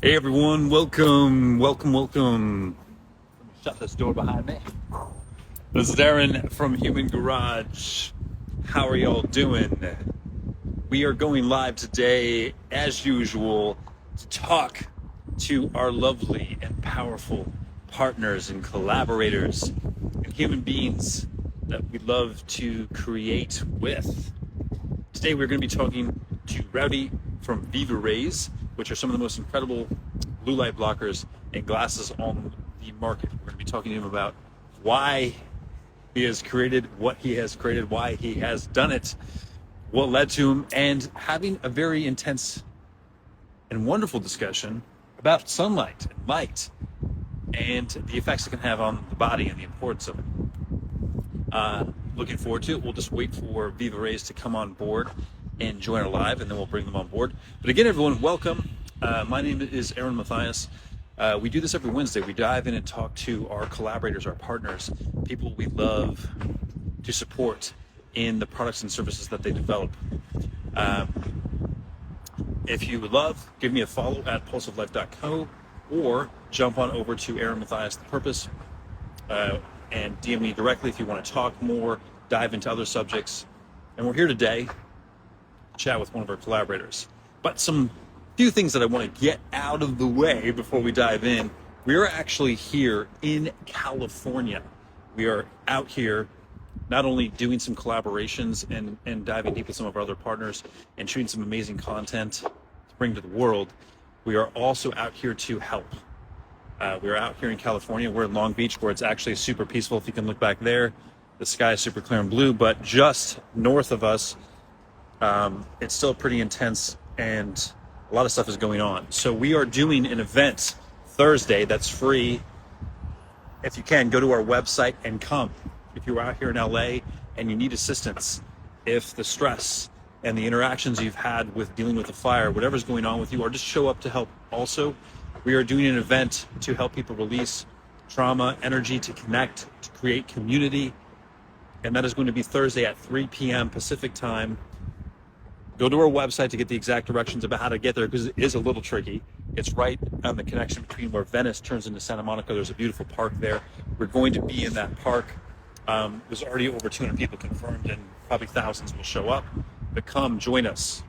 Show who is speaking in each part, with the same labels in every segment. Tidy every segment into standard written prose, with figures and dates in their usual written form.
Speaker 1: Hey everyone, welcome, welcome, welcome. Let me shut this door behind me. This is Aaron from Human Garage. How are y'all doing? We are going live today, as usual, to talk to our lovely and powerful partners and collaborators and human beings that we love to create with. Today we're going to be talking to Roudy from Vivarays, which are some of the most incredible blue light blockers and glasses on the market. We're going to be talking to him about why he has created what he has created, why he has done it, what led to him, and having a very intense and wonderful discussion about sunlight and light and the effects it can have on the body and the importance of it. Looking forward to it. We'll just wait for Vivarays to come on board and join our live, and then we'll bring them on board. But again, everyone, welcome. My name is Aaron Mathias. We do this every Wednesday. We dive in and talk to our collaborators, our partners, people we love to support in the products and services that they develop. If you would love, give me a follow at pulseoflife.co or jump on over to Aaron Mathias The Purpose and DM me directly if you want to talk more, dive into other subjects. And we're here today to chat with one of our collaborators. But some few things that I want to get out of the way before we dive in. We are actually here in California. We are out here not only doing some collaborations and diving deep with some of our other partners and shooting some amazing content to bring to the world, we are also out here to help. We're out here in California. We're in Long Beach, where it's actually super peaceful. If you can look back there, the sky is super clear and blue, but just north of us, it's still pretty intense and a lot of stuff is going on. So we are doing an event Thursday that's free. If you can, go to our website and come. If you're out here in LA and you need assistance, if the stress and the interactions you've had with dealing with the fire, whatever's going on with you, or just show up to help also, we are doing an event to help people release trauma, energy, to connect, to create community. And that is going to be Thursday at 3 p.m. Pacific time. Go to our website to get the exact directions about how to get there, because it is a little tricky. It's right on the connection between where Venice turns into Santa Monica. There's a beautiful park there. We're going to be in that park. There's already over 200 people confirmed, and probably thousands will show up. But come, join us.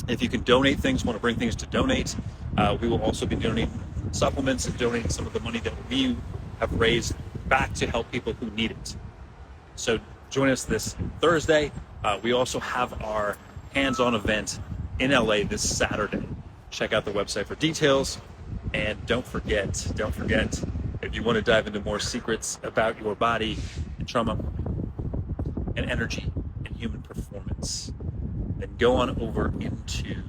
Speaker 1: If you can donate things, want to bring things to donate, we will also be donating supplements and donating some of the money that we have raised back to help people who need it. So join us this Thursday. We also have our hands-on event in LA this Saturday. Check out the website for details. And don't forget, if you want to dive into more secrets about your body and trauma and energy and human performance, then go on over into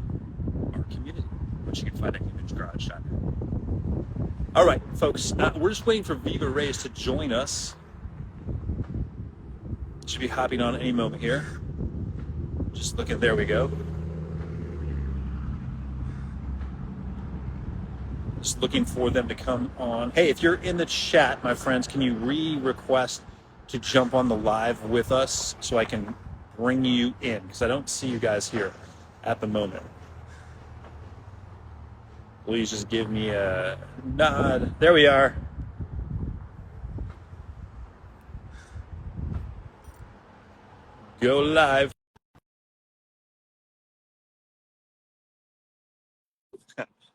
Speaker 1: our community, which you can find at humansgarage.com. All right, folks, we're just waiting for Vivarays to join us. Should be hopping on any moment here. Just looking, there we go. Just looking for them to come on. Hey, if you're in the chat, my friends, can you request to jump on the live with us so I can bring you in? Because I don't see you guys here at the moment. Please just give me a nod. There we are. Go live.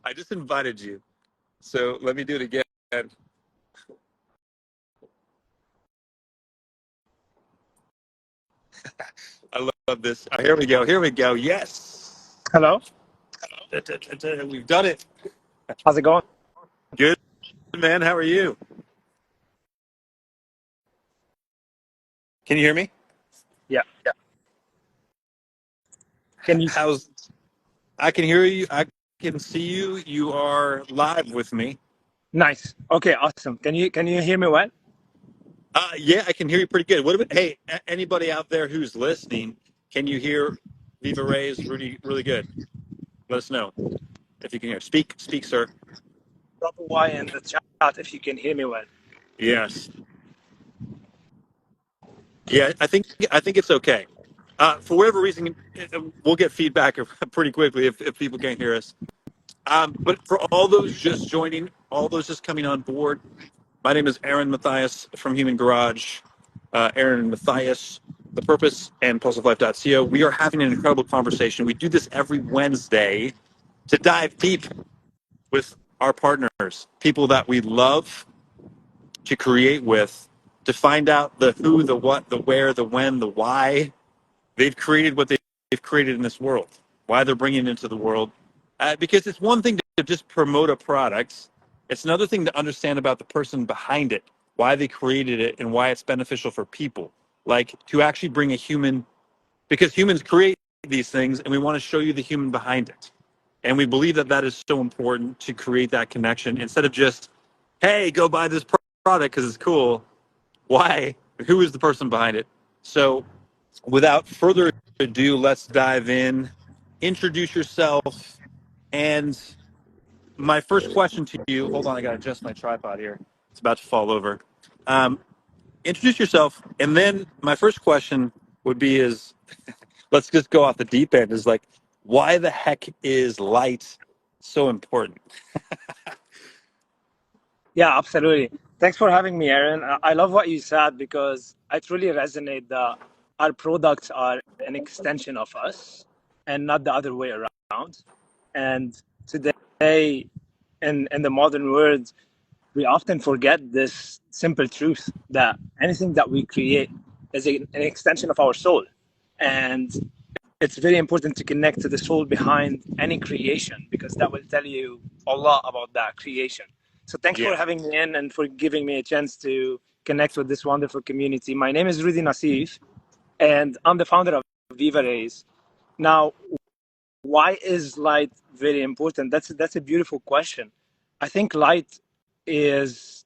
Speaker 1: I just invited you. So let me do it again. I love this. Here we go. Here we go. Yes.
Speaker 2: Hello.
Speaker 1: We've done it.
Speaker 2: How's it going?
Speaker 1: Good, man. How are you? Can you hear me?
Speaker 2: Yeah. Can you?
Speaker 1: I can hear you. I can see you. You are live with me.
Speaker 2: Nice. Okay. Awesome. Can you hear me well?
Speaker 1: Yeah, I can hear you pretty good. What about, hey, anybody out there who's listening, can you hear Vivarays really good? Let us know if you can hear. Speak, sir.
Speaker 2: Drop a Y in the chat if you can hear me well.
Speaker 1: Yes. Yeah, I think it's okay. For whatever reason, we'll get feedback pretty quickly if people can't hear us. But for all those just joining, all those just coming on board, my name is Aaron Mathias from Human Garage. Aaron and Mathias, the purpose and pulseoflife.co. We are having an incredible conversation. We do this every Wednesday to dive deep with our partners, people that we love to create with, to find out the who, the what, the where, the when, the why they've created what they've created in this world, why they're bringing it into the world. Because it's one thing to just promote a product. It's another thing to understand about the person behind it, why they created it and why it's beneficial for people. Like to actually bring a human, because humans create these things and we want to show you the human behind it. And we believe that that is so important to create that connection instead of just, hey, go buy this product because it's cool. Why? Who is the person behind it? So without further ado, let's dive in. Introduce yourself. And my first question to you, hold on, I got to adjust my tripod here. It's about to fall over. Introduce yourself. And then my first question would be is, let's just go off the deep end, is like, why the heck is light so important?
Speaker 2: Yeah, absolutely. Thanks for having me, Aaron. I love what you said because I truly resonate that our products are an extension of us and not the other way around. And today, in the modern world, we often forget this simple truth that anything that we create is an extension of our soul. And it's very important to connect to the soul behind any creation because that will tell you a lot about that creation. So thanks for
Speaker 1: Yeah.
Speaker 2: having me in and for giving me a chance to connect with this wonderful community. My name is Roudy Nassif, and I'm the founder of Vivarays. Now, why is light very important? That's a beautiful question. I think light is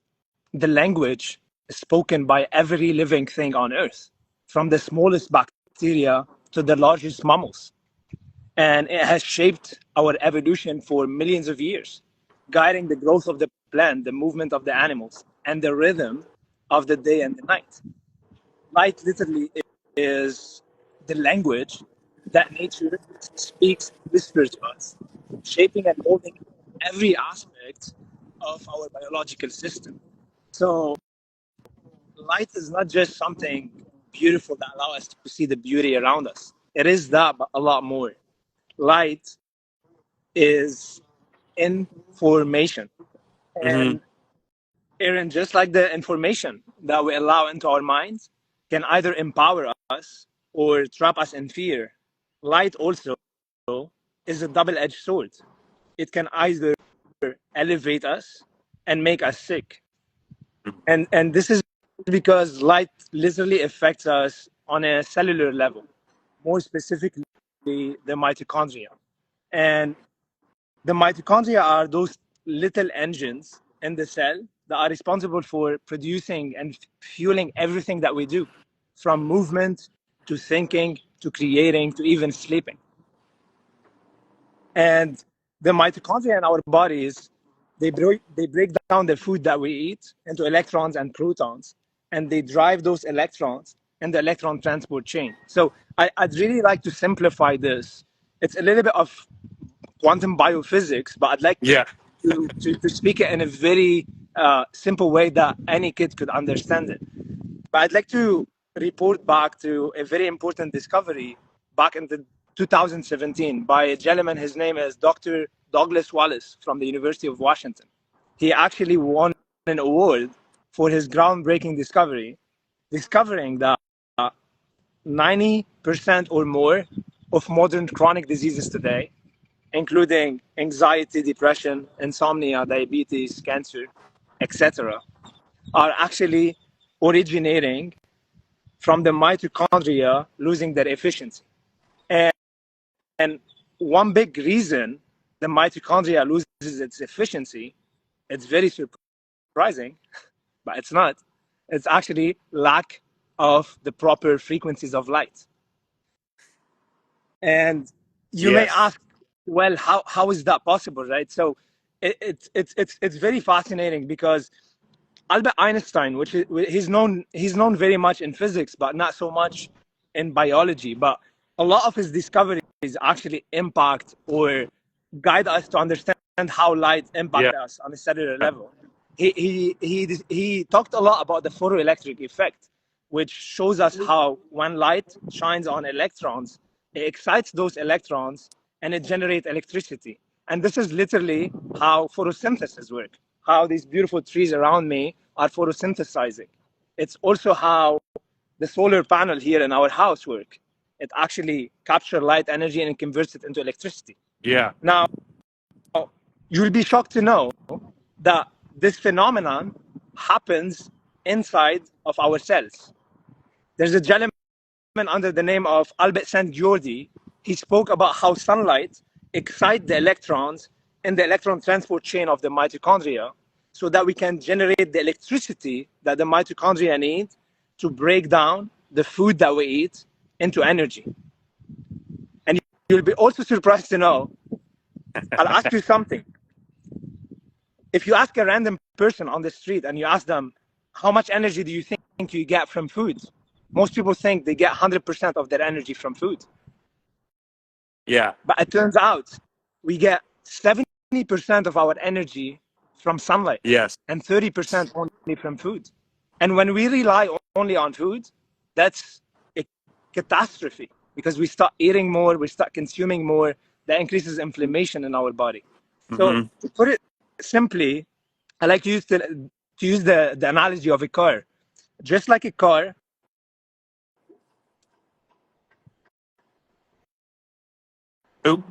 Speaker 2: the language spoken by every living thing on Earth, from the smallest bacteria to the largest mammals. And it has shaped our evolution for millions of years, guiding the growth of the plant, the movement of the animals, and the rhythm of the day and the night. Light literally is the language that nature speaks, whispers to us, shaping and molding every aspect of our biological system. So light is not just something beautiful that allows us to see the beauty around us. It is that, but a lot more. Light is information.
Speaker 1: Mm-hmm.
Speaker 2: And Aaron, just like the information that we allow into our minds can either empower us or trap us in fear, light also is a double-edged sword. It can either elevate us and make us sick. And this is because light literally affects us on a cellular level, more specifically the mitochondria. And the mitochondria are those little engines in the cell that are responsible for producing and fueling everything that we do, from movement to thinking to creating to even sleeping. And the mitochondria in our bodies, they break down the food that we eat into electrons and protons, and they drive those electrons in the electron transport chain. So I'd really like to simplify this. It's a little bit of quantum biophysics, but I'd like
Speaker 1: Yeah.
Speaker 2: to speak it in a very simple way that any kid could understand it. But I'd like to report back to a very important discovery back in the 2017 by a gentleman. His name is Dr. Douglas Wallace from the University of Washington. He actually won an award for his groundbreaking discovery, discovering that 90% or more of modern chronic diseases today, including anxiety, depression, insomnia, diabetes, cancer, etc., are actually originating from the mitochondria losing their efficiency. And, and one big reason the mitochondria loses its efficiency, it's very surprising, but it's not. It's actually lack of the proper frequencies of light. And you may
Speaker 1: Yes.
Speaker 2: ask, well, how is that possible, right? So it's very fascinating because Albert Einstein, which is, he's known very much in physics, but not so much in biology. But a lot of his discoveries actually impact or guide us to understand how light impacts us on a cellular level. He talked a lot about the photoelectric effect, which shows us how when light shines on electrons, it excites those electrons and it generates electricity. And this is literally how photosynthesis works, how these beautiful trees around me are photosynthesizing. It's also how the solar panel here in our house work. It actually captures light energy and converts it into electricity.
Speaker 1: Yeah.
Speaker 2: Now, you'll be shocked to know that this phenomenon happens inside of our cells. There's a gentleman under the name of Albert Szent-Györgyi. He spoke about how sunlight excites the electrons in the electron transport chain of the mitochondria so that we can generate the electricity that the mitochondria need to break down the food that we eat into energy. And you'll be also surprised to know, I'll ask you something. If you ask a random person on the street and you ask them, how much energy do you think you get from food? Most people think they get 100% of their energy from food.
Speaker 1: Yeah.
Speaker 2: But it turns out we get 70% of our energy from sunlight.
Speaker 1: Yes.
Speaker 2: And 30% only from food. And when we rely only on food, that's a catastrophe because we start eating more, we start consuming more, that increases inflammation in our body. So to put it simply, I like to use the analogy of a car. Just like a car,
Speaker 1: Oop.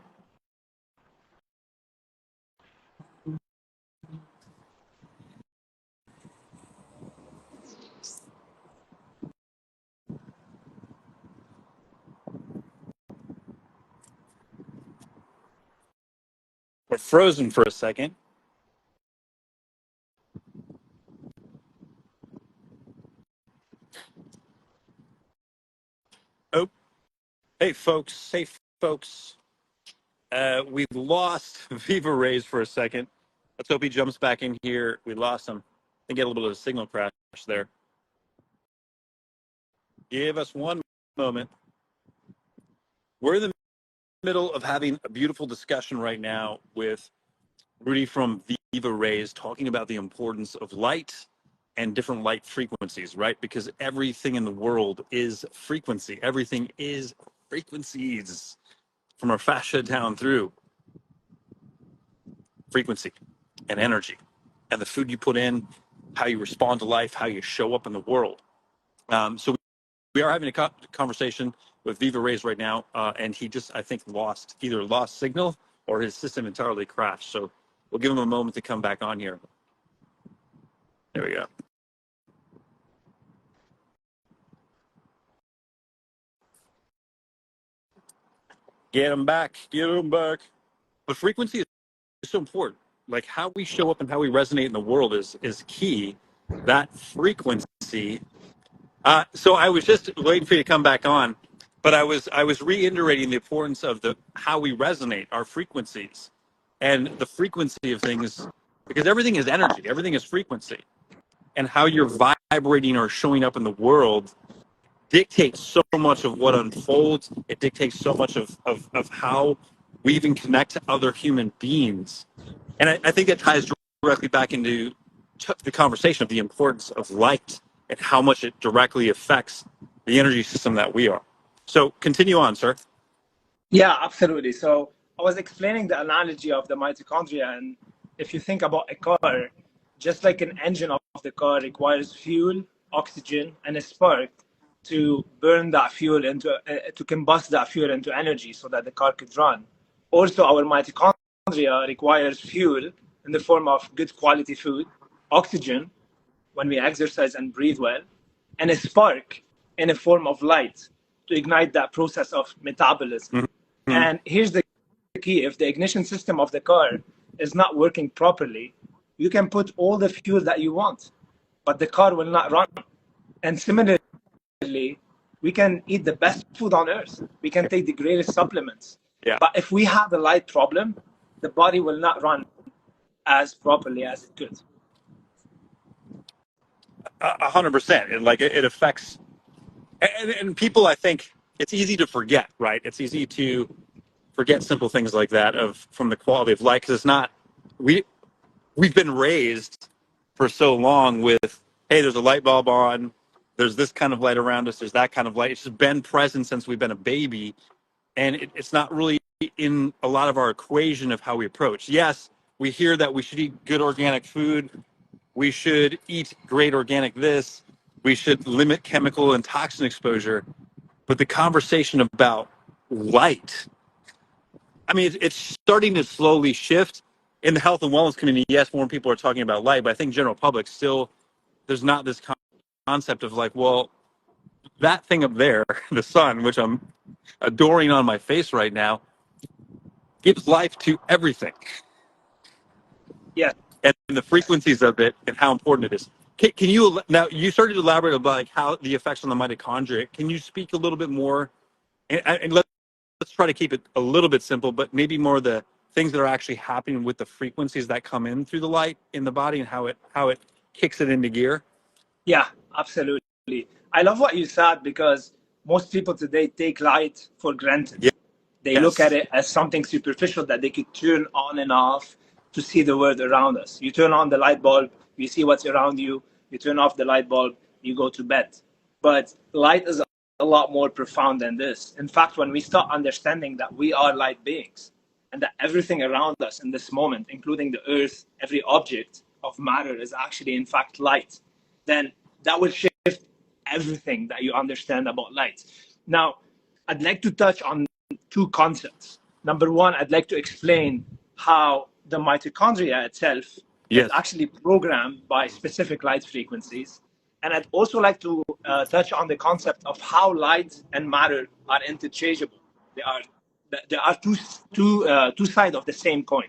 Speaker 1: We're frozen for a second. Oh, hey folks. Hey folks. We lost Vivarays for a second. Let's hope he jumps back in here. We lost him. I think he had a little bit of a signal crash there. Give us one moment. We're in the middle of having a beautiful discussion right now with Roudy from Vivarays talking about the importance of light and different light frequencies, right? Because everything in the world is frequency. Everything is frequencies from our fascia down through frequency and energy and the food you put in, how you respond to life, how you show up in the world. So we are having a conversation with Vivarays right now, and he just, I think, either lost signal or his system entirely crashed. So we'll give him a moment to come back on here. There we go. Get him back. Get him back. But frequency is so important. Like how we show up and how we resonate in the world is key. That frequency. So I was just waiting for you to come back on, but I was reiterating the importance of how we resonate, our frequencies, and the frequency of things, because everything is energy, everything is frequency, and how you're vibrating or showing up in the world dictates so much of what unfolds. It dictates so much of how we even connect to other human beings. And I think that ties directly back into the conversation of the importance of light and how much it directly affects the energy system that we are. So continue on, sir.
Speaker 2: yeah, absolutely. So I was explaining the analogy of the mitochondria, and if you think about a car, just like an engine of the car requires fuel, oxygen, and a spark to burn that fuel to combust that fuel into energy so that the car could run. Also, our mitochondria requires fuel in the form of good quality food, oxygen when we exercise and breathe well, and a spark in a form of light to ignite that process of metabolism.
Speaker 1: Mm-hmm.
Speaker 2: And here's the key: if the ignition system of the car is not working properly, you can put all the fuel that you want, but the car will not run. And similarly, we can eat the best food on earth. We can take the greatest supplements.
Speaker 1: Yeah.
Speaker 2: But if we have the light problem, the body will not run as properly as it could.
Speaker 1: 100%. And like it affects, and people, I think it's easy to forget, right? It's easy to forget simple things like that from the quality of life, because we we've been raised for so long with, hey, there's a light bulb on, there's this kind of light around us, there's that kind of light. It's just been present since we've been a baby, and it's not really in a lot of our equation of how we approach. Yes, we hear that we should eat good organic food, we should eat great organic this, we should limit chemical and toxin exposure, but the conversation about light, I mean, it's starting to slowly shift in the health and wellness community. Yes, more people are talking about light, but I think general public still, there's not this concept of like, well, that thing up there, the sun, which I'm adoring on my face right now, gives life to everything.
Speaker 2: Yeah.
Speaker 1: And the frequencies of it and how important it is. Can you, now you started to elaborate about like how the effects on the mitochondria. Can you speak a little bit more? And let's try to keep it a little bit simple, but maybe more the things that are actually happening with the frequencies that come in through the light in the body and how it kicks it into gear.
Speaker 2: Yeah, absolutely. I love what you said because most people today take light for granted.
Speaker 1: Yeah.
Speaker 2: They look at it as something superficial that they could turn on and off to see the world around us. You turn on the light bulb, you see what's around you. You turn off the light bulb, you go to bed. But light is a lot more profound than this. In fact, when we start understanding that we are light beings and that everything around us in this moment, including the earth, every object of matter is actually in fact light, then that will shift everything that you understand about light. Now, I'd like to touch on two concepts. Number one, I'd like to explain how the mitochondria itself is actually programmed by specific light frequencies. And I'd also like to touch on the concept of how light and matter are interchangeable. There are two sides of the same coin.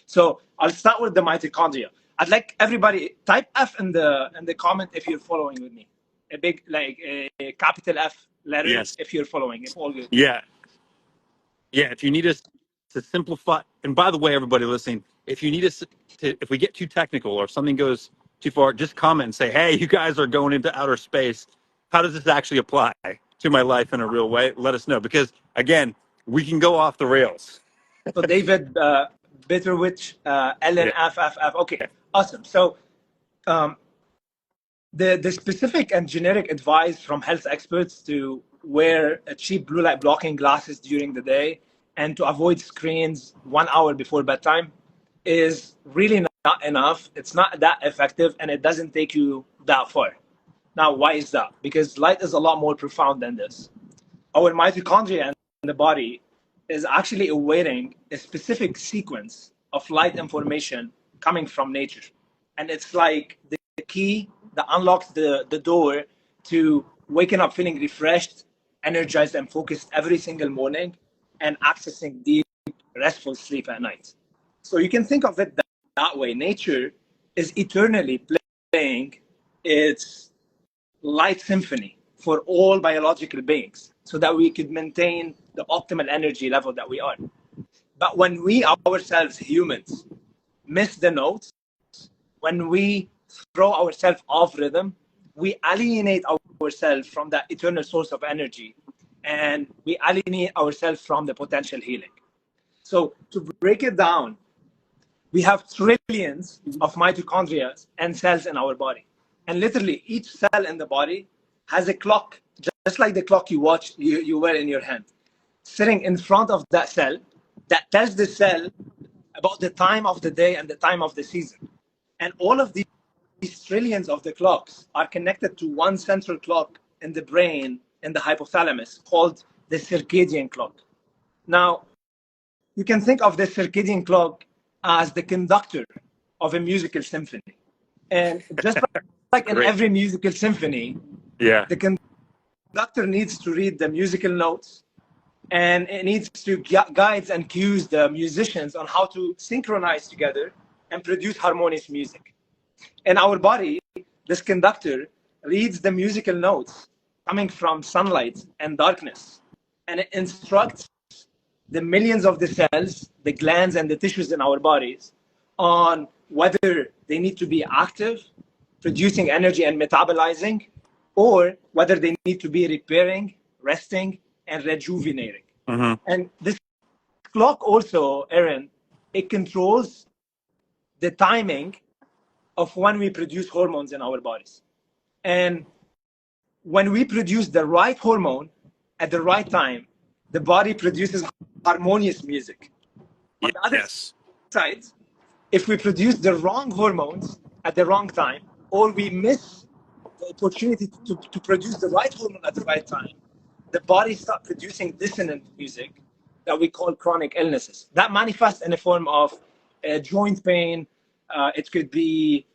Speaker 2: So I'll start with the mitochondria. I'd like everybody type F in the comment if you're following with me. A big like a capital F letter if you're following. If all good.
Speaker 1: Yeah. If you need us to simplify, and by the way, everybody listening, if you need us to, if we get too technical or something goes too far, just comment and say, hey, you guys are going into outer space. How does this actually apply to my life in a real way? Let us know, because again, we can go off the rails.
Speaker 2: So David Bitterwich, Ellen FFF. Okay, awesome. So the specific and generic advice from health experts to wear a cheap blue light blocking glasses during the day and to avoid screens 1 hour before bedtime is really not enough. It's not that effective and it doesn't take you that far. Now, why is that? Because light is a lot more profound than this. Our mitochondria in the body is actually awaiting a specific sequence of light information coming from nature. And it's like the key that unlocks the door to waking up feeling refreshed, energized, and focused every single morning and accessing deep, restful sleep at night. So you can think of it that way. Nature is eternally playing its light symphony for all biological beings so that we could maintain the optimal energy level that we are. But when we ourselves, humans, miss the notes, when we throw ourselves off rhythm, we alienate ourselves from that eternal source of energy and we alienate ourselves from the potential healing. So to break it down, we have trillions of mitochondria and cells in our body. And literally each cell in the body has a clock, just like the clock you watch, you wear in your hand, sitting in front of that cell that tells the cell about the time of the day and the time of the season. And all of these trillions of the clocks are connected to one central clock in the brain, in the hypothalamus, called the circadian clock. Now, you can think of the circadian clock as the conductor of a musical symphony. And just like in every musical symphony, the conductor needs to read the musical notes and it needs to guide and cues the musicians on how to synchronize together and produce harmonious music. In our body, this conductor reads the musical notes coming from sunlight and darkness, and it instructs the millions of the cells, the glands, and the tissues in our bodies on whether they need to be active, producing energy and metabolizing, or whether they need to be repairing, resting, and rejuvenating. And this clock also, Aaron, it controls the timing of when we produce hormones in our bodies. And when we produce the right hormone at the right time, the body produces harmonious music. On the other
Speaker 1: Yes.
Speaker 2: side, if we produce the wrong hormones at the wrong time, or we miss the opportunity to produce the right hormone at the right time, the body starts producing dissonant music that we call chronic illnesses. That manifests in the form of joint pain. It could be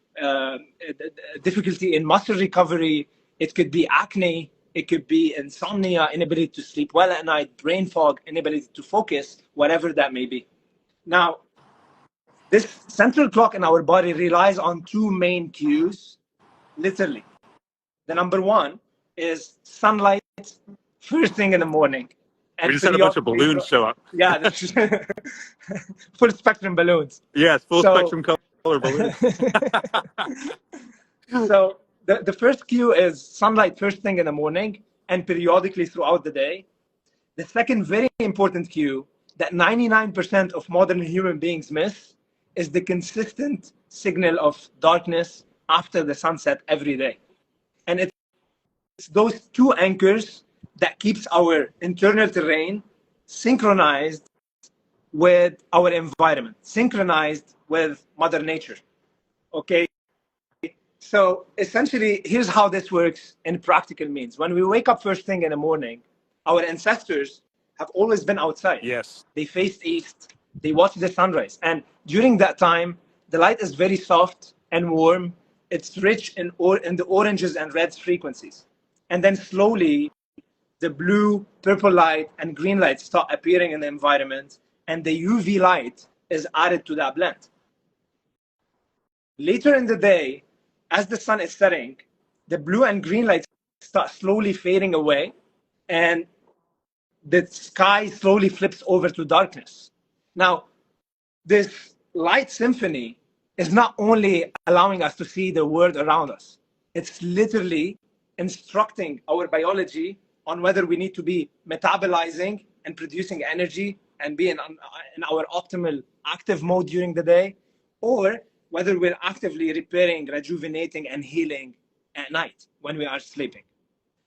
Speaker 2: difficulty in muscle recovery. It could be acne. It could be insomnia, inability to sleep well at night, brain fog, inability to focus, whatever that may be. Now, this central clock in our body relies on two main cues, literally. The number one is sunlight first thing in the morning.
Speaker 1: We just had a bunch of balloons show up.
Speaker 2: Yeah, full spectrum balloons.
Speaker 1: Yes, full spectrum color balloons.
Speaker 2: So the first cue is sunlight first thing in the morning and periodically throughout the day. The second very important cue that 99% of modern human beings miss is the consistent signal of darkness after the sunset every day. And it's those two anchors that keeps our internal terrain synchronized with our environment, synchronized with Mother Nature. Okay? So essentially, here's how this works in practical means. When we wake up first thing in the morning, our ancestors have always been outside.
Speaker 1: Yes.
Speaker 2: They faced east. They watched the sunrise. And during that time, the light is very soft and warm. It's rich in the oranges and reds frequencies. And then slowly, the blue, purple light, and green light start appearing in the environment, and the UV light is added to that blend. Later in the day, as the sun is setting, the blue and green lights start slowly fading away, and the sky slowly flips over to darkness. Now, this light symphony is not only allowing us to see the world around us, it's literally instructing our biology on whether we need to be metabolizing and producing energy and be in our optimal active mode during the day, or whether we're actively repairing, rejuvenating, and healing at night when we are sleeping.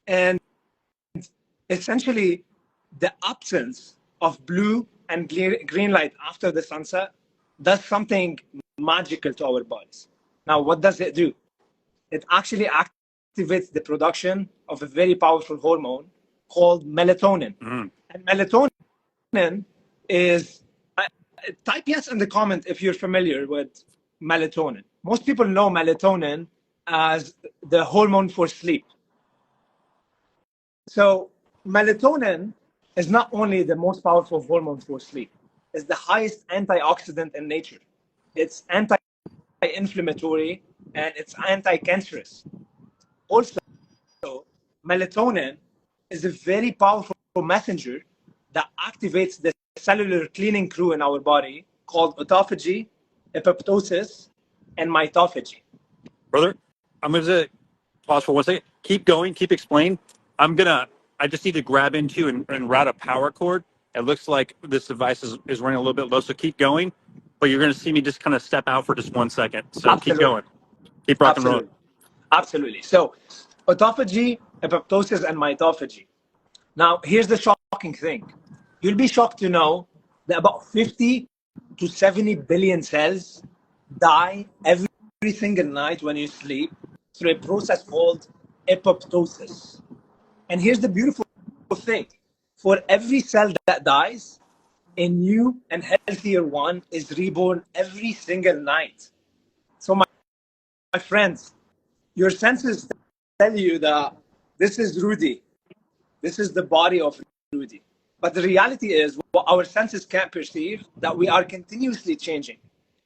Speaker 2: And essentially, the absence of blue and green light after the sunset does something magical to our bodies. Now, what does it do? It actually activates the production of a very powerful hormone called melatonin.
Speaker 1: Mm.
Speaker 2: And melatonin is, type yes in the comment if you're familiar with melatonin. Most people know melatonin as the hormone for sleep. So melatonin is not only the most powerful hormone for sleep, it's the highest antioxidant in nature. It's anti-inflammatory and it's anti-cancerous. Also, melatonin is a very powerful messenger that activates the cellular cleaning crew in our body called autophagy, apoptosis, and mitophagy.
Speaker 1: Brother, I'm going to pause for 1 second. Keep going. Keep explaining. I just need to grab into and route a power cord. It looks like this device is running a little bit low, so keep going. But you're going to see me just kind of step out for just 1 second. So
Speaker 2: Absolutely.
Speaker 1: Keep going. Keep rock and roll.
Speaker 2: Absolutely. So autophagy, apoptosis, and mitophagy. Now, here's the shocking thing. You'll be shocked to know that about 50 to 70 billion cells die every single night when you sleep through a process called apoptosis. And here's the beautiful thing. For every cell that dies, a new and healthier one is reborn every single night. So my friends, your senses tell you that this is Roudy. This is the body of Roudy. But the reality is what our senses can't perceive, that we are continuously changing.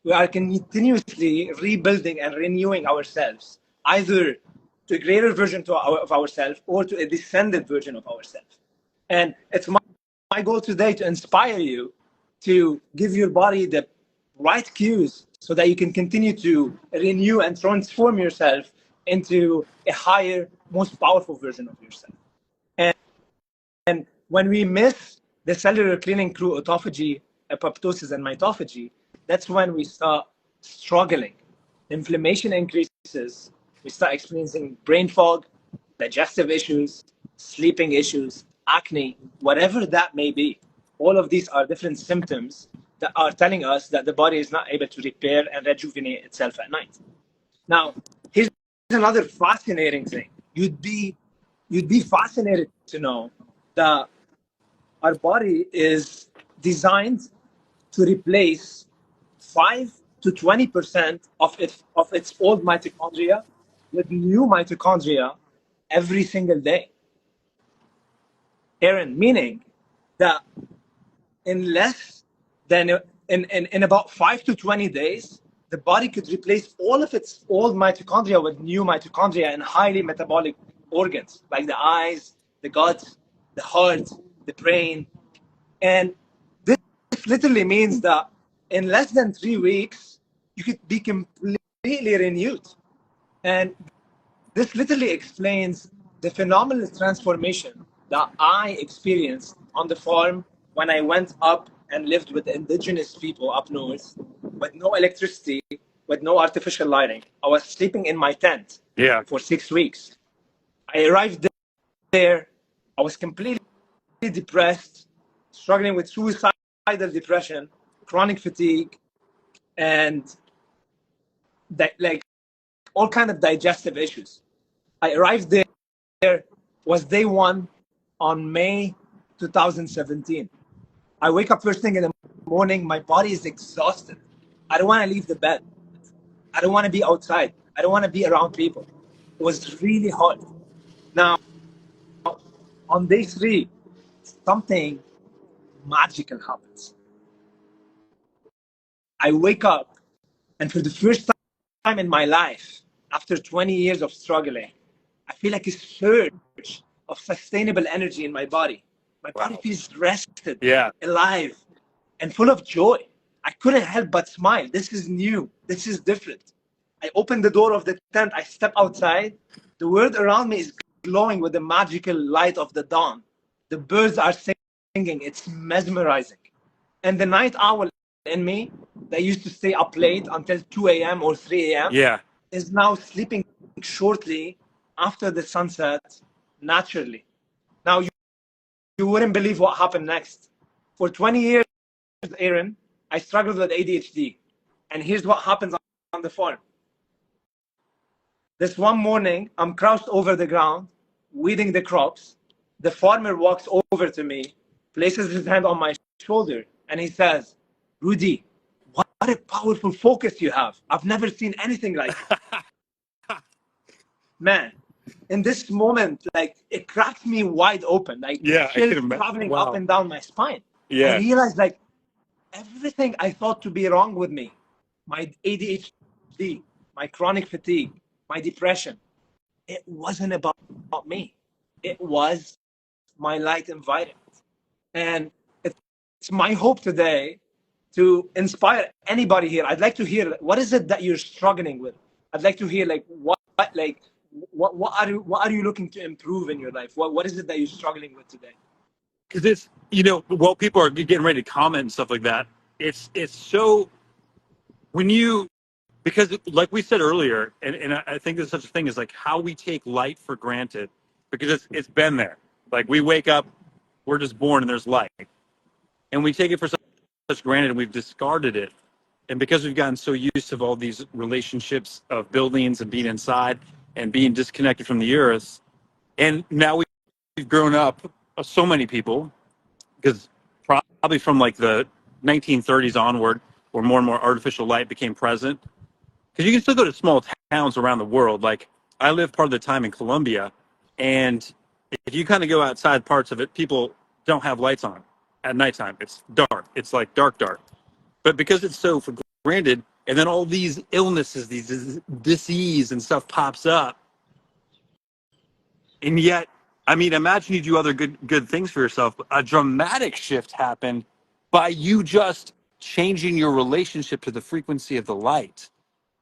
Speaker 2: We are continuously rebuilding and renewing ourselves, either to a greater version of ourselves or to a descended version of ourselves. And it's my goal today to inspire you to give your body the right cues so that you can continue to renew and transform yourself into a higher, most powerful version of yourself. And when we miss the cellular cleaning crew, autophagy, apoptosis, and mitophagy, that's when we start struggling. Inflammation increases. We start experiencing brain fog, digestive issues, sleeping issues, acne, whatever that may be. All of these are different symptoms that are telling us that the body is not able to repair and rejuvenate itself at night. Now, here's another fascinating thing. You'd be fascinated to know that our body is designed to replace 5 to 20% of its old mitochondria with new mitochondria every single day. Aaron, meaning that in less than in about 5 to 20 days, the body could replace all of its old mitochondria with new mitochondria in highly metabolic organs like the eyes, the gut, the heart, the brain. And this literally means that in less than 3 weeks, you could be completely renewed. And this literally explains the phenomenal transformation that I experienced on the farm when I went up and lived with indigenous people up north with no electricity, with no artificial lighting. I was sleeping in my tent
Speaker 1: Yeah.
Speaker 2: for 6 weeks. I arrived there. I was completely depressed, struggling with suicidal depression, chronic fatigue, and like all kind of digestive issues. I arrived there was day one on May 2017. I wake up first thing in the morning. My body is exhausted. I don't want to leave the bed. I don't want to be outside. I don't want to be around people. It was really hard. Now, on day three, something magical happens. I wake up, and for the first time in my life, after 20 years of struggling, I feel like a surge of sustainable energy in my body. My body
Speaker 1: Wow.
Speaker 2: feels rested,
Speaker 1: Yeah.
Speaker 2: alive, and full of joy. I couldn't help but smile. This is new. This is different. I open the door of the tent. I step outside. The world around me is glowing with the magical light of the dawn. The birds are singing. It's mesmerizing. And the night owl in me that used to stay up late until 2 a.m. or 3 a.m.
Speaker 1: Yeah.
Speaker 2: is now sleeping shortly after the sunset naturally. Now, you wouldn't believe what happened next. For 20 years, Aaron, I struggled with ADHD. And here's what happens on the farm. This one morning, I'm crouched over the ground, weeding the crops. The farmer walks over to me, places his hand on my shoulder, and he says, Roudy, what a powerful focus you have. I've never seen anything like it. Man, in this moment, like it cracked me wide open, like
Speaker 1: Yeah. I can
Speaker 2: chills
Speaker 1: imagine.
Speaker 2: traveling up
Speaker 1: Wow.
Speaker 2: and down my spine. I
Speaker 1: Yeah.
Speaker 2: realized like everything I thought to be wrong with me, my ADHD, my chronic fatigue, my depression, it wasn't about me. It was my light environment. And it's my hope today to inspire anybody here. I'd like to hear what is it that you're struggling with. I'd like to hear like what are you looking to improve in your life? What is it that you're struggling with today?
Speaker 1: Because it's, while people are getting ready to comment and stuff like that, it's so, when you, because like we said earlier, and I think there's such a thing as like how we take light for granted, because it's been there. Like we wake up, we're just born and there's light, and we take it for such granted, and we've discarded it. And because we've gotten so used to all these relationships of buildings and being inside and being disconnected from the earth, and now we've grown up, so many people, because probably from like the 1930s onward, where more and more artificial light became present. Because you can still go to small towns around the world. Like I lived part of the time in Colombia, and if you kind of go outside parts of it, people don't have lights on at nighttime. It's dark. It's like dark, dark. But because it's so for granted, and then all these illnesses, these disease and stuff pops up, and yet, I mean, imagine you do other good things for yourself. But a dramatic shift happened by you just changing your relationship to the frequency of the light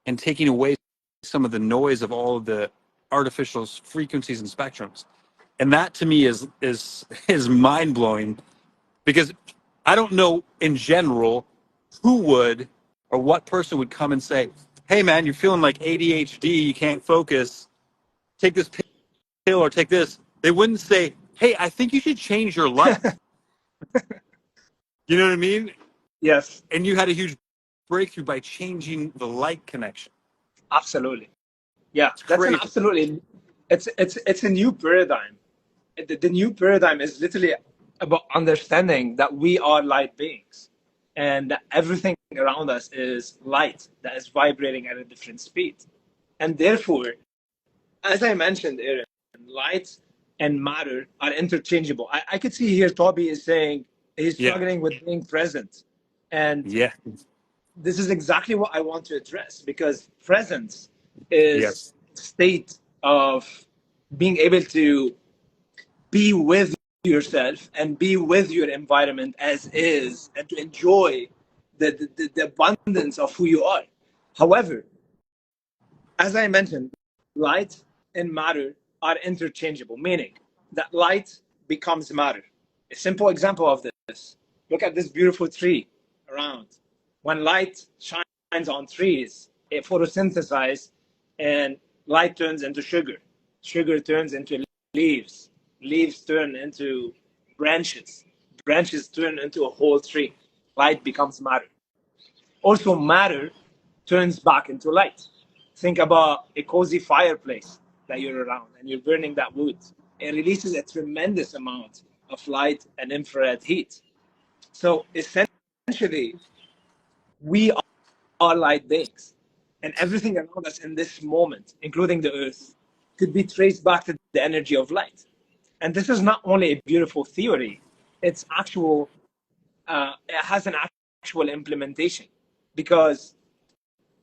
Speaker 1: and taking away some of the noise of all of the artificial frequencies and spectrums. And that to me is mind blowing, because I don't know in general who would or what person would come and say, hey man, you're feeling like ADHD, you can't focus, take this pill or take this. They wouldn't say, hey, I think you should change your light. You know what I mean?
Speaker 2: Yes,
Speaker 1: And you had a huge breakthrough by changing the light connection.
Speaker 2: absolutely. Yeah,
Speaker 1: It's
Speaker 2: that's an
Speaker 1: crazy.
Speaker 2: absolutely. It's a new paradigm. The new paradigm is literally about understanding that we are light beings, and that everything around us is light that is vibrating at a different speed, and therefore, as I mentioned, Aaron, light and matter are interchangeable. I could see here Toby is saying he's
Speaker 1: Yeah.
Speaker 2: struggling with being present, and
Speaker 1: Yeah.
Speaker 2: this is exactly what I want to address, because presence is
Speaker 1: Yes.
Speaker 2: state of being able to be with yourself and be with your environment as is, and to enjoy the abundance of who you are. However, as I mentioned, light and matter are interchangeable, meaning that light becomes matter. A simple example of this: look at this beautiful tree around. When light shines on trees, it photosynthesizes, and light turns into sugar. Sugar turns into leaves. Leaves turn into branches. Branches turn into a whole tree. Light becomes matter. Also, matter turns back into light. Think about a cozy fireplace that you're around and you're burning that wood. It releases a tremendous amount of light and infrared heat. So essentially, we are light beings. And everything around us in this moment, including the earth, could be traced back to the energy of light. And this is not only a beautiful theory, it's actual, it has an actual implementation. Because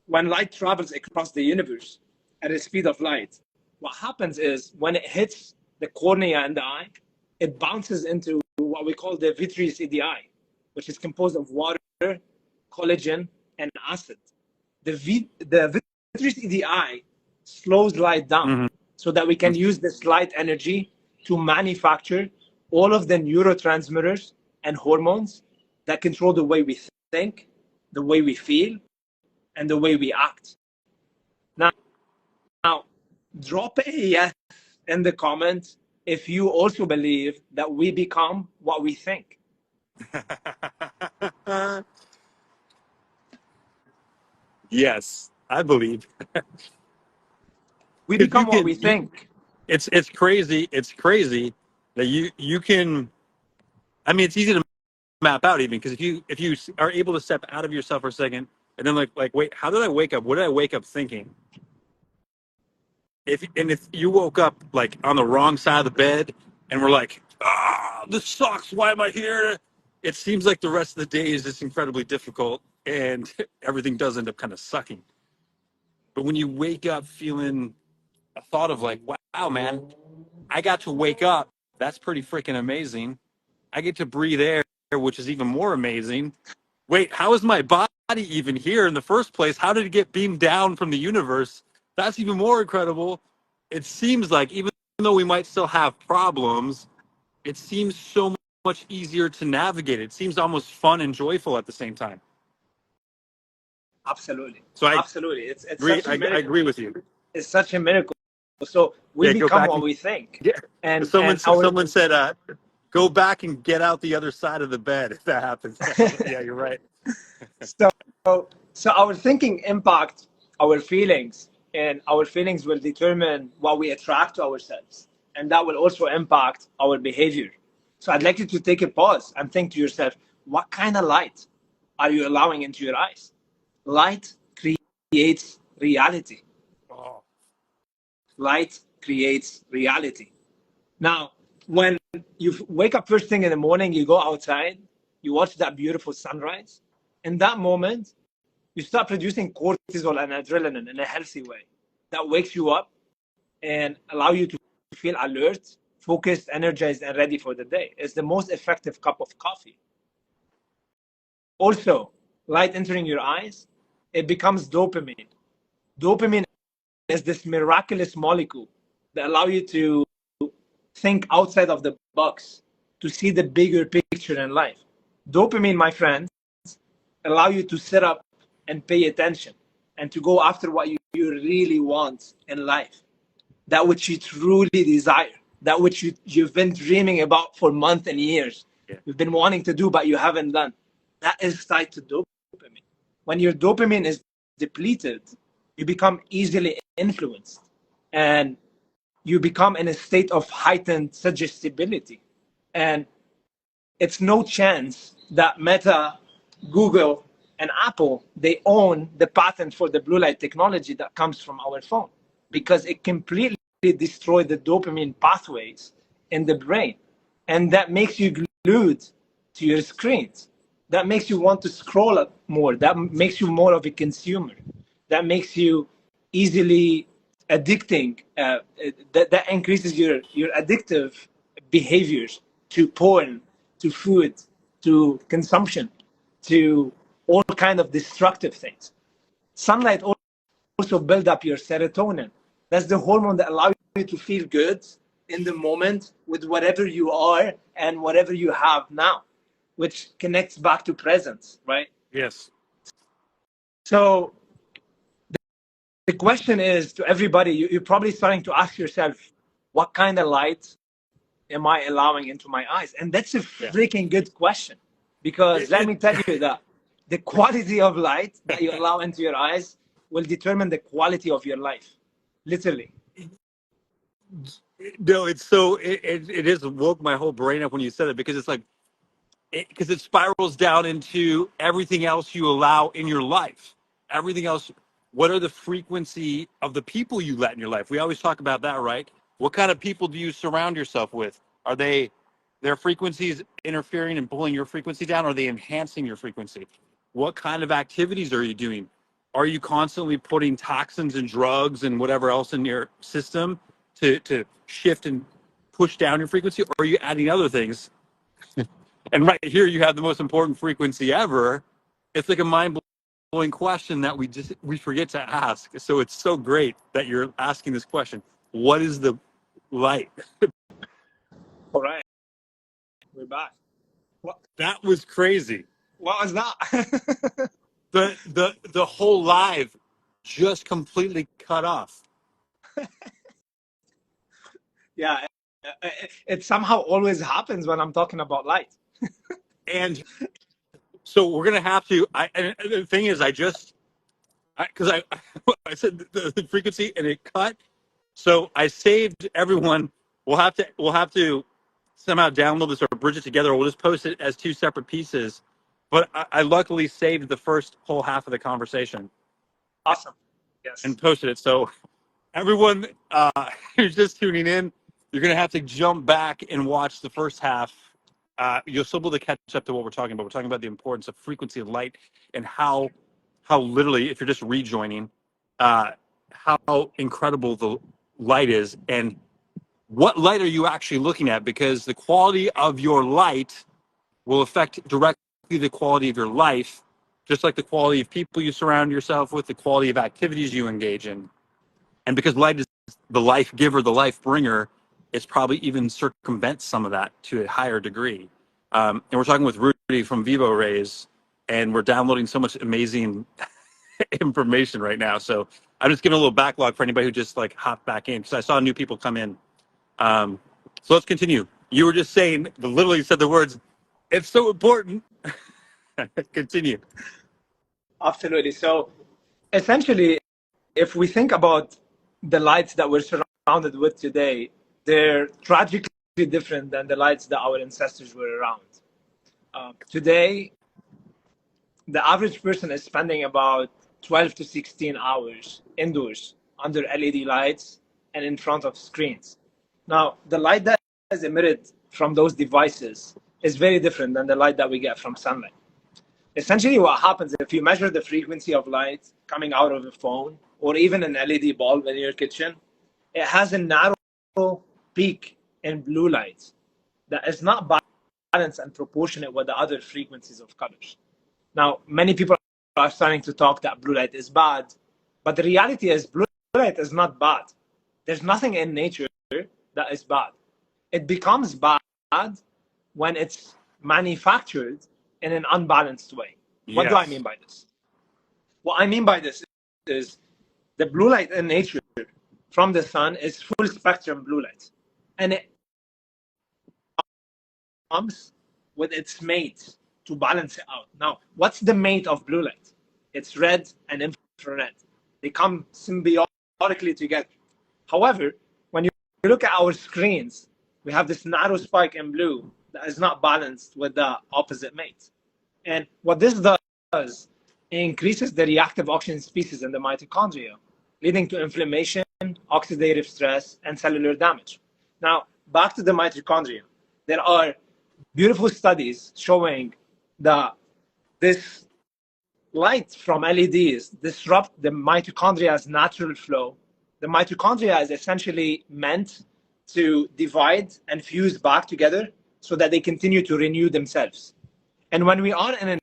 Speaker 2: when light travels across the universe at the speed of light, what happens is when it hits the cornea in the eye, it bounces into what we call the vitreous of the eye, which is composed of water, collagen, and acid. The vitreous of the eye slows light down
Speaker 1: Mm-hmm.
Speaker 2: so that we can use this light energy to manufacture all of the neurotransmitters and hormones that control the way we think, the way we feel, and the way we act. Now, drop a yes in the comments if you also believe that we become what we think.
Speaker 1: Yes, I believe.
Speaker 2: We
Speaker 1: Because
Speaker 2: become what we think.
Speaker 1: it's crazy. It's crazy that you can. I mean, it's easy to map out even because if you are able to step out of yourself for a second and then like wait, how did I wake up? What did I wake up thinking? If you woke up like on the wrong side of the bed and were like, this sucks. Why am I here? It seems like the rest of the day is just incredibly difficult and everything does end up kind of sucking. But when you wake up feeling a thought of like, wow, man, I got to wake up. That's pretty freaking amazing. I get to breathe air, which is even more amazing. Wait, how is my body even here in the first place? How did it get beamed down from the universe? That's even more incredible. It seems like even though we might still have problems, it seems so much easier to navigate. It seems almost fun and joyful at the same time.
Speaker 2: Absolutely.
Speaker 1: So I
Speaker 2: Absolutely. It's
Speaker 1: agree.
Speaker 2: such a
Speaker 1: I
Speaker 2: miracle.
Speaker 1: agree with you.
Speaker 2: It's such a miracle. So we
Speaker 1: Yeah, go
Speaker 2: become
Speaker 1: back
Speaker 2: what
Speaker 1: and
Speaker 2: we think.
Speaker 1: yeah.
Speaker 2: And our
Speaker 1: Someone said, go back and get out the other side of the bed if that happens. Yeah, you're right.
Speaker 2: so so our thinking impact our feelings, and our feelings will determine what we attract to ourselves, and that will also impact our behavior. So I'd like you to take a pause and think to yourself, what kind of light are you allowing into your eyes? Light creates reality.
Speaker 1: Oh,
Speaker 2: Light creates reality. Now, when you wake up first thing in the morning, you go outside, you watch that beautiful sunrise. In that moment, you start producing cortisol and adrenaline in a healthy way that wakes you up and allow you to feel alert, focused, energized, and ready for the day. It's the most effective cup of coffee. Also, light entering your eyes, it becomes dopamine. Dopamine is this miraculous molecule that allow you to think outside of the box, to see the bigger picture in life. Dopamine, my friends, allow you to set up and pay attention and to go after what you really want in life, that which you truly desire, that which you've been dreaming about for months and years.
Speaker 1: Yeah.
Speaker 2: You've been wanting to do, but you haven't done. That is tied to dopamine. When your dopamine is depleted, you become easily influenced and you become in a state of heightened suggestibility. And it's no chance that Meta, Google, and Apple, they own the patent for the blue light technology that comes from our phone, because it completely destroys the dopamine pathways in the brain. And that makes you glued to your screens. That makes you want to scroll up more. That makes you more of a consumer. That makes you easily addicting. That increases your addictive behaviors to porn, to food, to consumption, to all kind of destructive things. Sunlight also build up your serotonin. That's the hormone that allows you to feel good in the moment with whatever you are and whatever you have now, which connects back to presence, right?
Speaker 1: Yes.
Speaker 2: So the question is to everybody, you're probably starting to ask yourself, what kind of light am I allowing into my eyes? And that's a freaking good question, because let me tell you that the quality of light that you allow into your eyes will determine the quality of your life, literally.
Speaker 1: No, it's so it just woke my whole brain up when you said it, because it's like, because it spirals down into everything else you allow in your life. Everything else. What are the frequency of the people you let in your life? We always talk about that, right? What kind of people do you surround yourself with? Are they, their frequencies interfering and pulling your frequency down? Or are they enhancing your frequency? What kind of activities are you doing? Are you constantly putting toxins and drugs and whatever else in your system to shift and push down your frequency? Or are you adding other things? And right here, you have the most important frequency ever. It's like a mind-blowing question that we forget to ask. So it's so great that you're asking this question. What is the light?
Speaker 2: All right, we're back. What
Speaker 1: That was crazy.
Speaker 2: was that?
Speaker 1: The whole live just completely cut off.
Speaker 2: Yeah, it somehow always happens when I'm talking about light.
Speaker 1: And so we're gonna have to. And the thing is, because I said the frequency and it cut. So I saved everyone. We'll have to somehow download this or bridge it together, or we'll just post it as two separate pieces. But I luckily saved the first whole half of the conversation
Speaker 2: Awesome. Yes.
Speaker 1: and posted it. So everyone who's just tuning in, you're gonna have to jump back and watch the first half. You'll still be able to catch up to what we're talking about. We're talking about the importance of frequency of light and how literally, if you're just rejoining, how incredible the light is, and what light are you actually looking at? Because the quality of your light will affect directly the quality of your life, just like the quality of people you surround yourself with, the quality of activities you engage in. And because light is the life giver, the life bringer, it's probably even circumvents some of that to a higher degree. And we're talking with Roudy from Vivarays, and we're downloading so much amazing information right now. So I'm just giving a little backlog for anybody who just like hopped back in, because I saw new people come in. So let's continue. You were just saying, literally said the words, it's so important. Continue.
Speaker 2: Absolutely. So essentially, if we think about the lights that we're surrounded with today, they're tragically different than the lights that our ancestors were around. Today, the average person is spending about 12 to 16 hours indoors under LED lights and in front of screens. Now, the light that is emitted from those devices is very different than the light that we get from sunlight. Essentially, what happens if you measure the frequency of light coming out of a phone or even an LED bulb in your kitchen, it has a narrow peak in blue light that is not balanced and proportionate with the other frequencies of colors. Now, many people are starting to talk that blue light is bad, but the reality is blue light is not bad. There's nothing in nature that is bad. It becomes bad when it's manufactured in an unbalanced way. What do I
Speaker 1: Yes.
Speaker 2: mean by this? What I mean by this is the blue light in nature from the sun is full spectrum blue light, and it comes with its mate to balance it out. Now, what's the mate of blue light? It's red and infrared. They come symbiotically together. However, when you look at our screens, we have this narrow spike in blue that is not balanced with the opposite mate. And what this does, it increases the reactive oxygen species in the mitochondria, leading to inflammation, oxidative stress, and cellular damage. Now, back to the mitochondria. There are beautiful studies showing that this light from LEDs disrupt the mitochondria's natural flow. The mitochondria is essentially meant to divide and fuse back together so that they continue to renew themselves. And when we are in an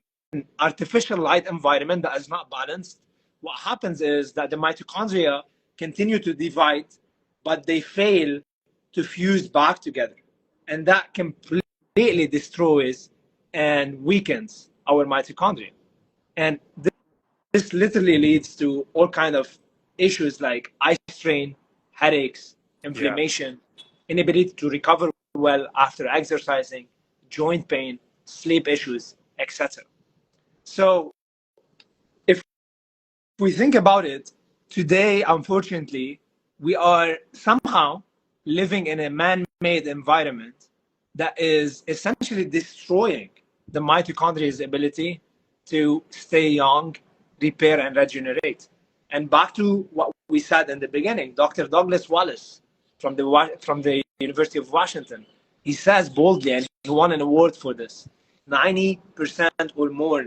Speaker 2: artificial light environment that is not balanced, what happens is that the mitochondria continue to divide, but they fail to fuse back together. And that completely destroys and weakens our mitochondria. And this literally leads to all kinds of issues like eye strain, headaches, inflammation, inability to recover well after exercising, joint pain, sleep issues, etc. So if we think about it, today, unfortunately, we are somehow living in a man-made environment that is essentially destroying the mitochondria's ability to stay young, repair, and regenerate. And back to what we said in the beginning, Dr. Douglas Wallace from the University of Washington, he says boldly, and he won an award for this, 90% or more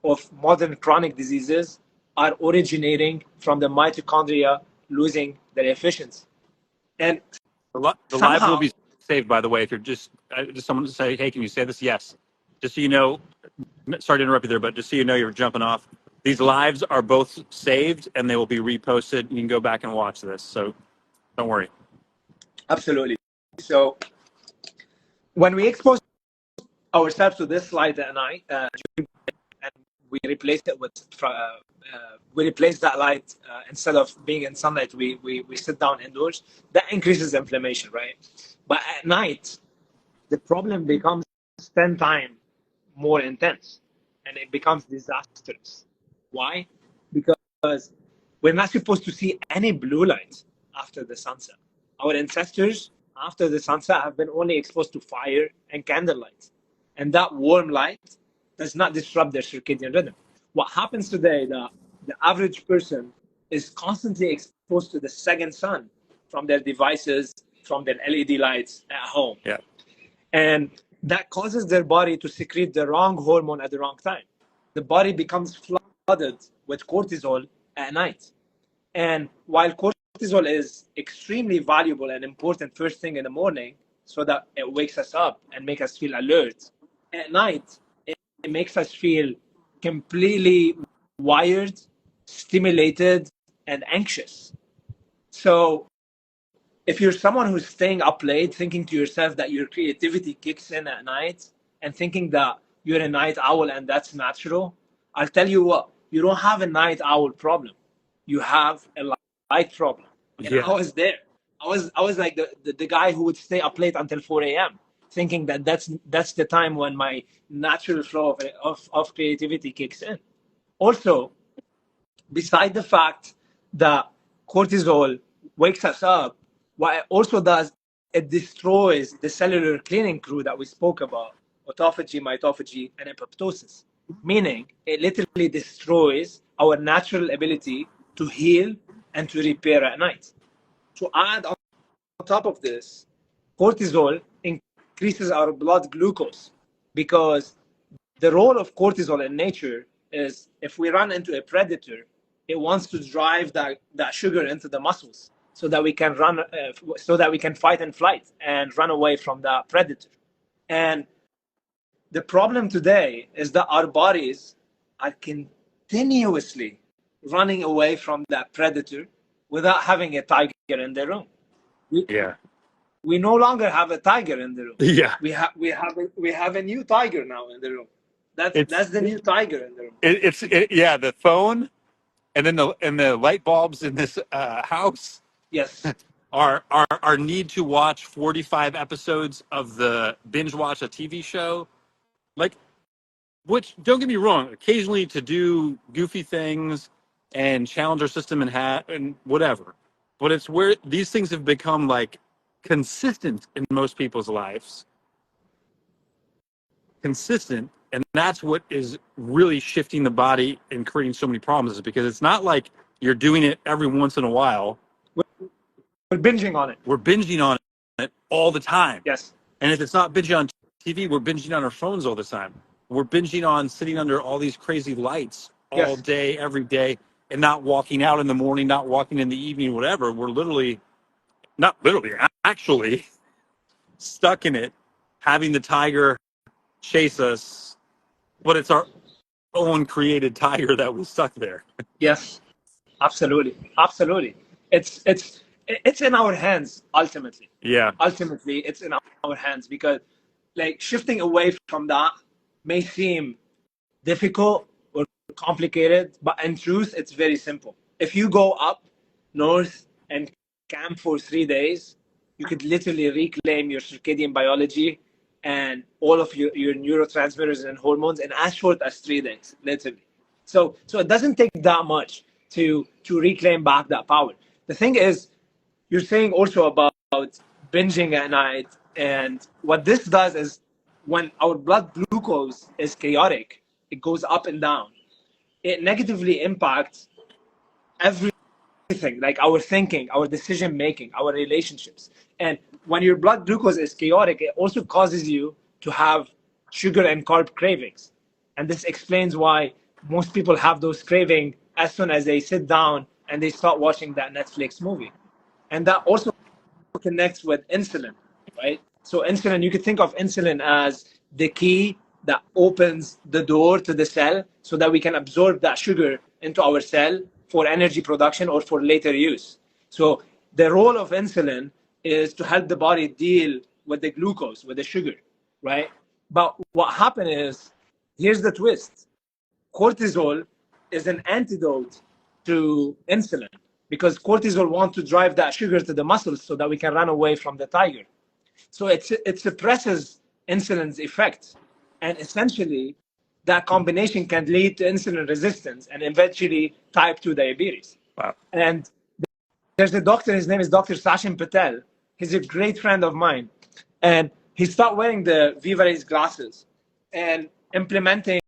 Speaker 2: of modern chronic diseases are originating from the mitochondria losing their efficiency. And
Speaker 1: the live will be saved, by the way. If you're just someone to say, hey, can you say this? Yes. Just so you know, sorry to interrupt you there, but just so you know, you're jumping off. These lives are both saved and they will be reposted. You can go back and watch this. So don't worry.
Speaker 2: Absolutely. So when we expose ourselves to this light at night, and we replace it with, we replace that light instead of being in sunlight, we sit down indoors. That increases inflammation, right? But at night, the problem becomes 10 times more intense, and it becomes disastrous. Why? Because we're not supposed to see any blue light after the sunset. Our ancestors, after the sunset, have been only exposed to fire and candlelight. And that warm light does not disrupt their circadian rhythm. What happens today, the average person is constantly exposed to the second sun from their devices, from their LED lights at home.
Speaker 1: Yeah.
Speaker 2: And that causes their body to secrete the wrong hormone at the wrong time. The body becomes flooded with cortisol at night. And while cortisol is extremely valuable and important first thing in the morning so that it wakes us up and makes us feel alert, at night, it makes us feel completely wired, stimulated, and anxious. So if you're someone who's staying up late, thinking to yourself that your creativity kicks in at night and thinking that you're a night owl and that's natural, I'll tell you what, you don't have a night owl problem. You have a light problem. And I was there. I was like the guy who would stay up late until 4 a.m. thinking that that's the time when my natural flow of creativity kicks in. Also, beside the fact that cortisol wakes us up, what it also does, it destroys the cellular cleaning crew that we spoke about, autophagy, mitophagy, and apoptosis. Meaning, it literally destroys our natural ability to heal and to repair at night. To add on top of this, cortisol increases our blood glucose, because the role of cortisol in nature is if we run into a predator, it wants to drive that sugar into the muscles so that we can so that we can fight and flight and run away from the predator. And the problem today is that our bodies are continuously running away from that predator without having a tiger in the room. We no longer have a tiger in the room.
Speaker 1: Yeah.
Speaker 2: We have a new tiger now in the room. That's the new tiger in the room.
Speaker 1: The phone And then the light bulbs in this house
Speaker 2: Yes.
Speaker 1: are need to watch 45 episodes of the binge watch a TV show. Like, which, don't get me wrong, occasionally to do goofy things and challenge our system and whatever. But it's where these things have become like consistent in most people's lives. Consistent. And that's what is really shifting the body and creating so many problems, is because it's not like you're doing it every once in a while.
Speaker 2: We're binging on it.
Speaker 1: We're binging on it all the time.
Speaker 2: Yes.
Speaker 1: And if it's not binging on TV, we're binging on our phones all the time. We're binging on sitting under all these crazy lights all day, every day, and not walking out in the morning, not walking in the evening, whatever. We're actually stuck in it, having the tiger chase us, but it's our own created tiger that was stuck there.
Speaker 2: Yes. Absolutely. Absolutely. It's in our hands ultimately.
Speaker 1: Yeah.
Speaker 2: Ultimately, it's in our hands, because like shifting away from that may seem difficult or complicated, but in truth, it's very simple. If you go up north and camp for 3 days, you could literally reclaim your circadian biology and all of your neurotransmitters and hormones in as short as 3 days, literally. So it doesn't take that much to reclaim back that power. The thing is, you're saying also about binging at night, and what this does is, when our blood glucose is chaotic, it goes up and down. It negatively impacts everything, like our thinking, our decision making, our relationships. And when your blood glucose is chaotic, it also causes you to have sugar and carb cravings. And this explains why most people have those cravings as soon as they sit down and they start watching that Netflix movie. And that also connects with insulin, right? So insulin, you could think of insulin as the key that opens the door to the cell so that we can absorb that sugar into our cell for energy production or for later use. So the role of insulin is to help the body deal with the glucose, with the sugar, right? But what happened is, here's the twist. Cortisol is an antidote to insulin, because cortisol wants to drive that sugar to the muscles so that we can run away from the tiger. So it suppresses insulin's effect. And essentially, that combination can lead to insulin resistance and eventually type 2 diabetes.
Speaker 1: Wow.
Speaker 2: And there's a doctor, his name is Dr. Sachin Patel. He's a great friend of mine. And he started wearing the Vivarays glasses and implementing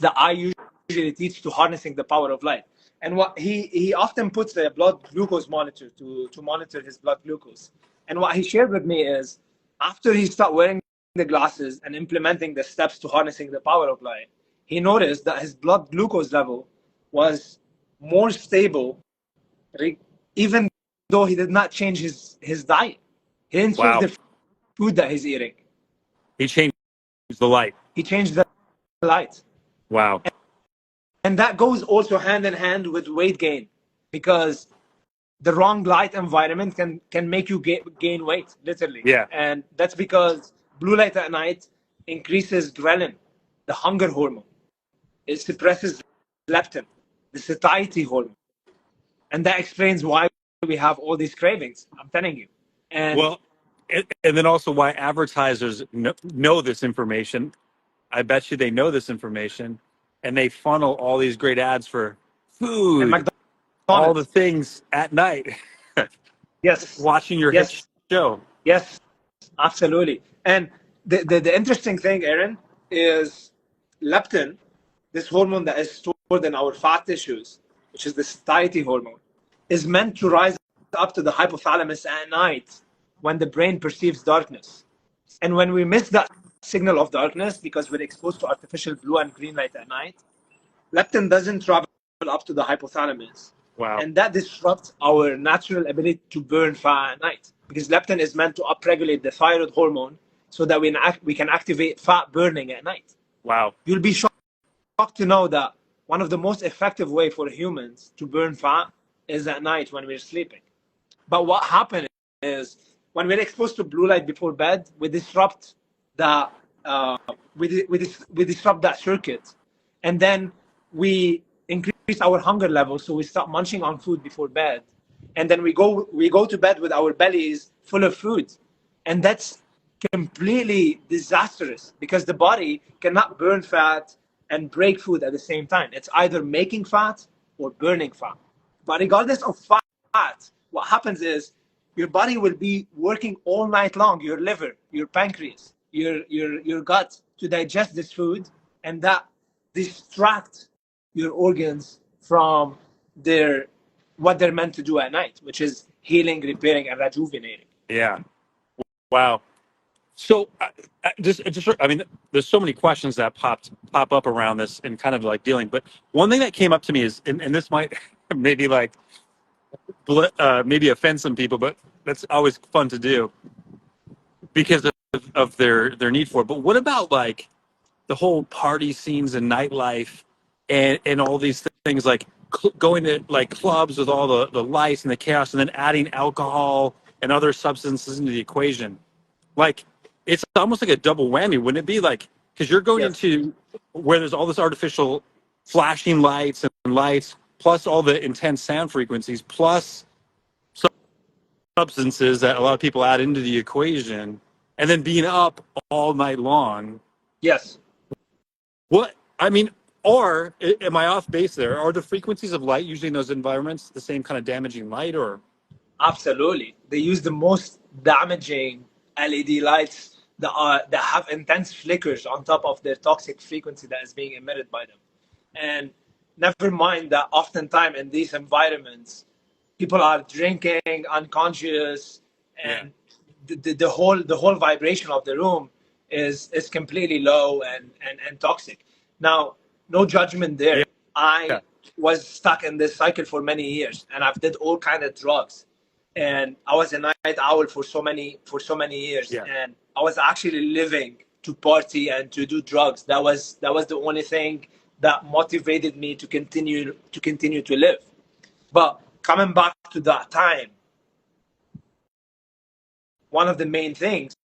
Speaker 2: that I usually teach to harnessing the power of light. And what he often puts a blood glucose monitor to monitor his blood glucose. And what he shared with me is, after he started wearing the glasses and implementing the steps to harnessing the power of light, he noticed that his blood glucose level was more stable, even though he did not change his diet. He didn't change the food that he's eating.
Speaker 1: He changed the light.
Speaker 2: He changed the light.
Speaker 1: Wow.
Speaker 2: And that goes also hand in hand with weight gain, because the wrong light environment can make you gain weight, literally.
Speaker 1: Yeah.
Speaker 2: And that's because blue light at night increases ghrelin, the hunger hormone. It suppresses leptin, the satiety hormone. And that explains why we have all these cravings, I'm telling you. And
Speaker 1: well, and then also why advertisers know this information. I bet you they know this information, and they funnel all these great ads for food, all the things at night.
Speaker 2: Yes.
Speaker 1: Watching your hit show.
Speaker 2: Yes, absolutely. And the interesting thing, Aaron, is leptin, this hormone that is stored in our fat tissues, which is the satiety hormone, is meant to rise up to the hypothalamus at night when the brain perceives darkness. And when we miss that signal of darkness because we're exposed to artificial blue and green light at night, leptin doesn't travel up to the hypothalamus.
Speaker 1: Wow.
Speaker 2: And that disrupts our natural ability to burn fat at night, because leptin is meant to upregulate the thyroid hormone so that we can activate fat burning at night.
Speaker 1: Wow.
Speaker 2: You'll be shocked to know that one of the most effective way for humans to burn fat is at night when we're sleeping. But what happens is, when we're exposed to blue light before bed, we disrupt we disrupt that circuit, and then we increase our hunger level, so we start munching on food before bed, and then we go to bed with our bellies full of food, and that's completely disastrous because the body cannot burn fat and break food at the same time. It's either making fat or burning fat. But regardless of fat, what happens is your body will be working all night long, your liver, your pancreas, your gut to digest this food, and that distracts your organs from their what they're meant to do at night, which is healing, repairing, and rejuvenating.
Speaker 1: Yeah. Wow. So I mean, there's so many questions that pop up around this and kind of like dealing. But one thing that came up to me is, and this might maybe like maybe offend some people, but that's always fun to do because of their need for it. But what about like the whole party scenes and nightlife and all these things like going to like clubs with all the lights and the chaos and then adding alcohol and other substances into the equation? Like, it's almost like a double whammy, wouldn't it be? Like, because you're going
Speaker 2: Yes.
Speaker 1: into where there's all this artificial flashing lights and lights, plus all the intense sound frequencies, plus substances that a lot of people add into the equation, and then being up all night long.
Speaker 2: Yes.
Speaker 1: What, I mean, or am I off base there? Are the frequencies of light usually in those environments the same kind of damaging light, or?
Speaker 2: Absolutely. They use the most damaging LED lights that have intense flickers on top of their toxic frequency that is being emitted by them. And never mind that oftentimes in these environments, people are drinking, unconscious,
Speaker 1: Yeah.
Speaker 2: and the whole vibration of the room is completely low and toxic. Now, no judgment there.
Speaker 1: Yeah.
Speaker 2: I was stuck in this cycle for many years, and I've did all kind of drugs, and I was a night owl for so many years,
Speaker 1: Yeah.
Speaker 2: and I was actually living to party and to do drugs. That was the only thing that motivated me to continue to live. But coming back to that time, one of the main things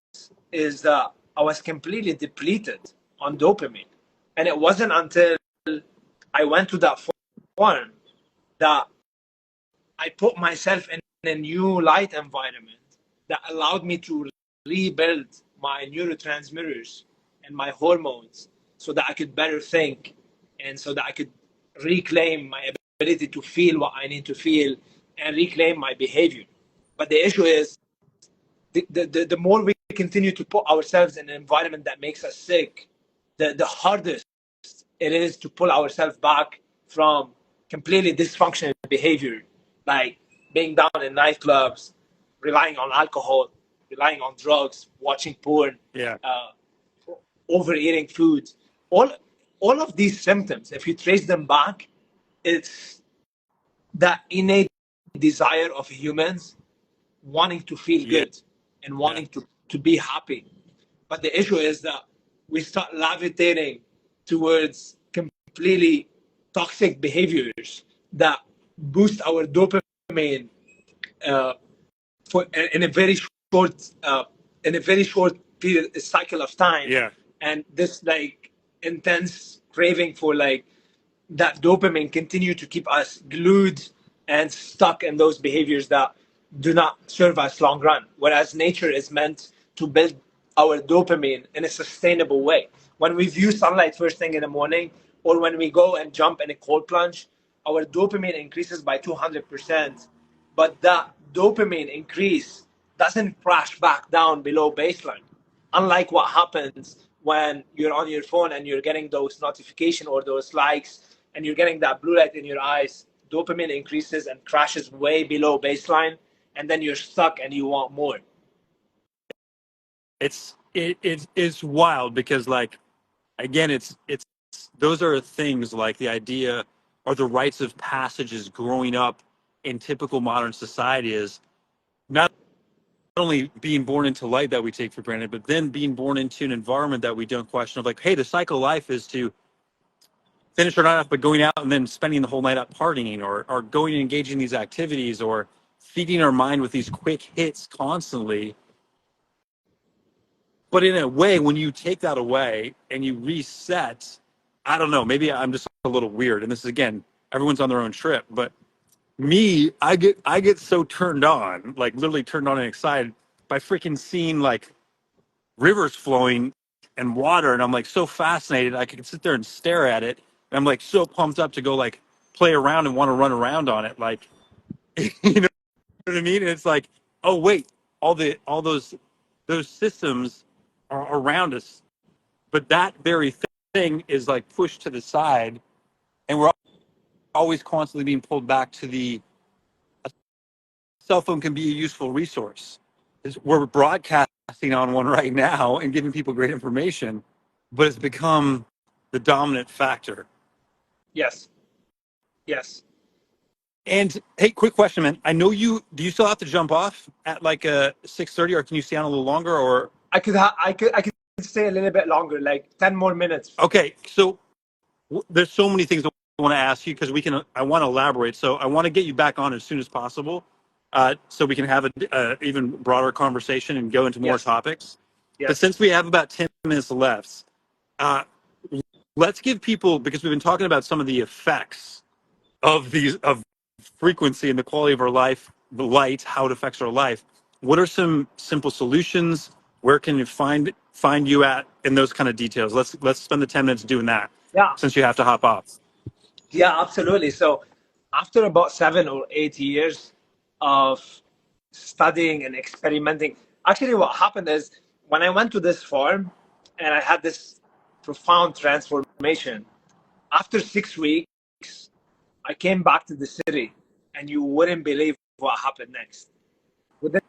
Speaker 2: is that I was completely depleted on dopamine, and it wasn't until I went to that form that I put myself in a new light environment that allowed me to rebuild my neurotransmitters and my hormones so that I could better think and so that I could reclaim my ability to feel what I need to feel and reclaim my behavior. But the issue is the more we continue to put ourselves in an environment that makes us sick, the hardest it is to pull ourselves back from completely dysfunctional behavior, like being down in nightclubs, relying on alcohol, relying on drugs, watching porn,
Speaker 1: Yeah.
Speaker 2: overeating food. All, all of these symptoms, if you trace them back, it's that innate desire of humans wanting to feel
Speaker 1: Yeah.
Speaker 2: good and wanting to be happy. But the issue is that we start levitating towards completely toxic behaviors that boost our dopamine uh, for in a very short period cycle of time,
Speaker 1: Yeah.
Speaker 2: and this like intense craving for like that dopamine continue to keep us glued and stuck in those behaviors that do not serve us long run. Whereas nature is meant to build our dopamine in a sustainable way. When we view sunlight first thing in the morning, or when we go and jump in a cold plunge, our dopamine increases by 200%. But that dopamine increase doesn't crash back down below baseline. Unlike what happens when you're on your phone and you're getting those notifications or those likes and you're getting that blue light in your eyes, dopamine increases and crashes way below baseline, and then you're stuck and you want more.
Speaker 1: It's wild because like again it's those are things like the idea or the rites of passages growing up in typical modern society is not only being born into light that we take for granted, but then being born into an environment that we don't question of like, hey, the cycle of life is to finish our night off by going out and then spending the whole night out partying or going and engaging in these activities or feeding our mind with these quick hits constantly. But in a way, when you take that away and you reset, I don't know, maybe I'm just a little weird. And this is, again, everyone's on their own trip. But me, I get so turned on, like literally turned on and excited by freaking seeing like rivers flowing and water, and I'm like so fascinated. I could sit there and stare at it, and I'm like so pumped up to go like play around and want to run around on it, like you know what I mean? And it's like, oh wait, all those systems are around us, but that very thing is like pushed to the side, and we're always constantly being pulled back to the cell phone can be a useful resource. We're broadcasting on one right now and giving people great information, but it's become the dominant factor.
Speaker 2: Yes. Yes.
Speaker 1: And hey, quick question, man. I know do you still have to jump off at like 6:30, or can you stay on a little longer? Or
Speaker 2: I could stay a little bit longer, like 10 more minutes.
Speaker 1: okay, so there's so many things I want to ask you because I want to elaborate. So I want to get you back on as soon as possible, so we can have a even broader conversation and go into more
Speaker 2: Yes.
Speaker 1: topics. But
Speaker 2: Yes.
Speaker 1: since we have about 10 minutes left, uh, let's give people, because we've been talking about some of the effects of frequency and the quality of our life, the light, how it affects our life. What are some simple solutions? Where can you find you at in those kind of details? Let's spend the 10 minutes doing that,
Speaker 2: Yeah.
Speaker 1: since you have to hop off.
Speaker 2: Yeah, absolutely. So after about 7 or 8 years of studying and experimenting, actually what happened is when I went to this farm and I had this profound transformation, after 6 weeks, I came back to the city and you wouldn't believe what happened next. Within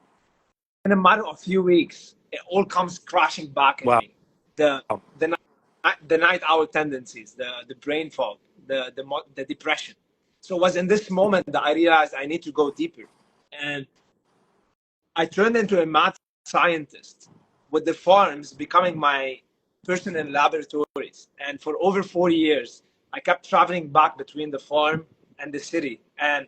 Speaker 2: a matter of few weeks, it all comes crashing back in
Speaker 1: Wow.
Speaker 2: me. The the the night owl tendencies, the brain fog, the depression. So it was in this moment that I realized I need to go deeper, and I turned into a math scientist with the farms becoming my personal laboratories. And for over 4 years, I kept traveling back between the farm and the city and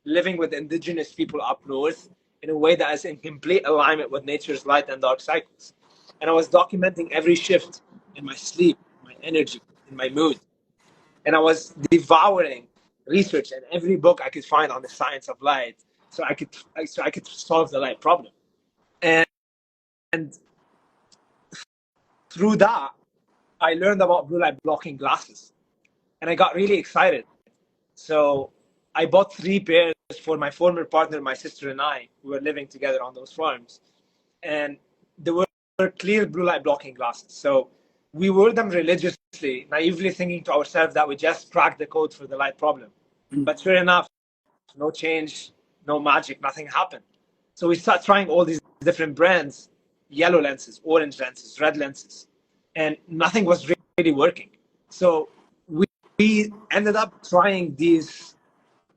Speaker 2: living with indigenous people up north in a way that is in complete alignment with nature's light and dark cycles. And I was documenting every shift in my sleep, my energy, in my mood. And I was devouring research and every book I could find on the science of light, so I could solve the light problem. And through that, I learned about blue light blocking glasses, and I got really excited. So I bought 3 pairs for my former partner, my sister, and I. We were living together on those farms, and they were clear blue light blocking glasses. So we wore them religiously, naively thinking to ourselves that we just cracked the code for the light problem. But sure enough, no change, no magic, nothing happened. So we start trying all these different brands, yellow lenses, orange lenses, red lenses, and nothing was really working. So we ended up trying these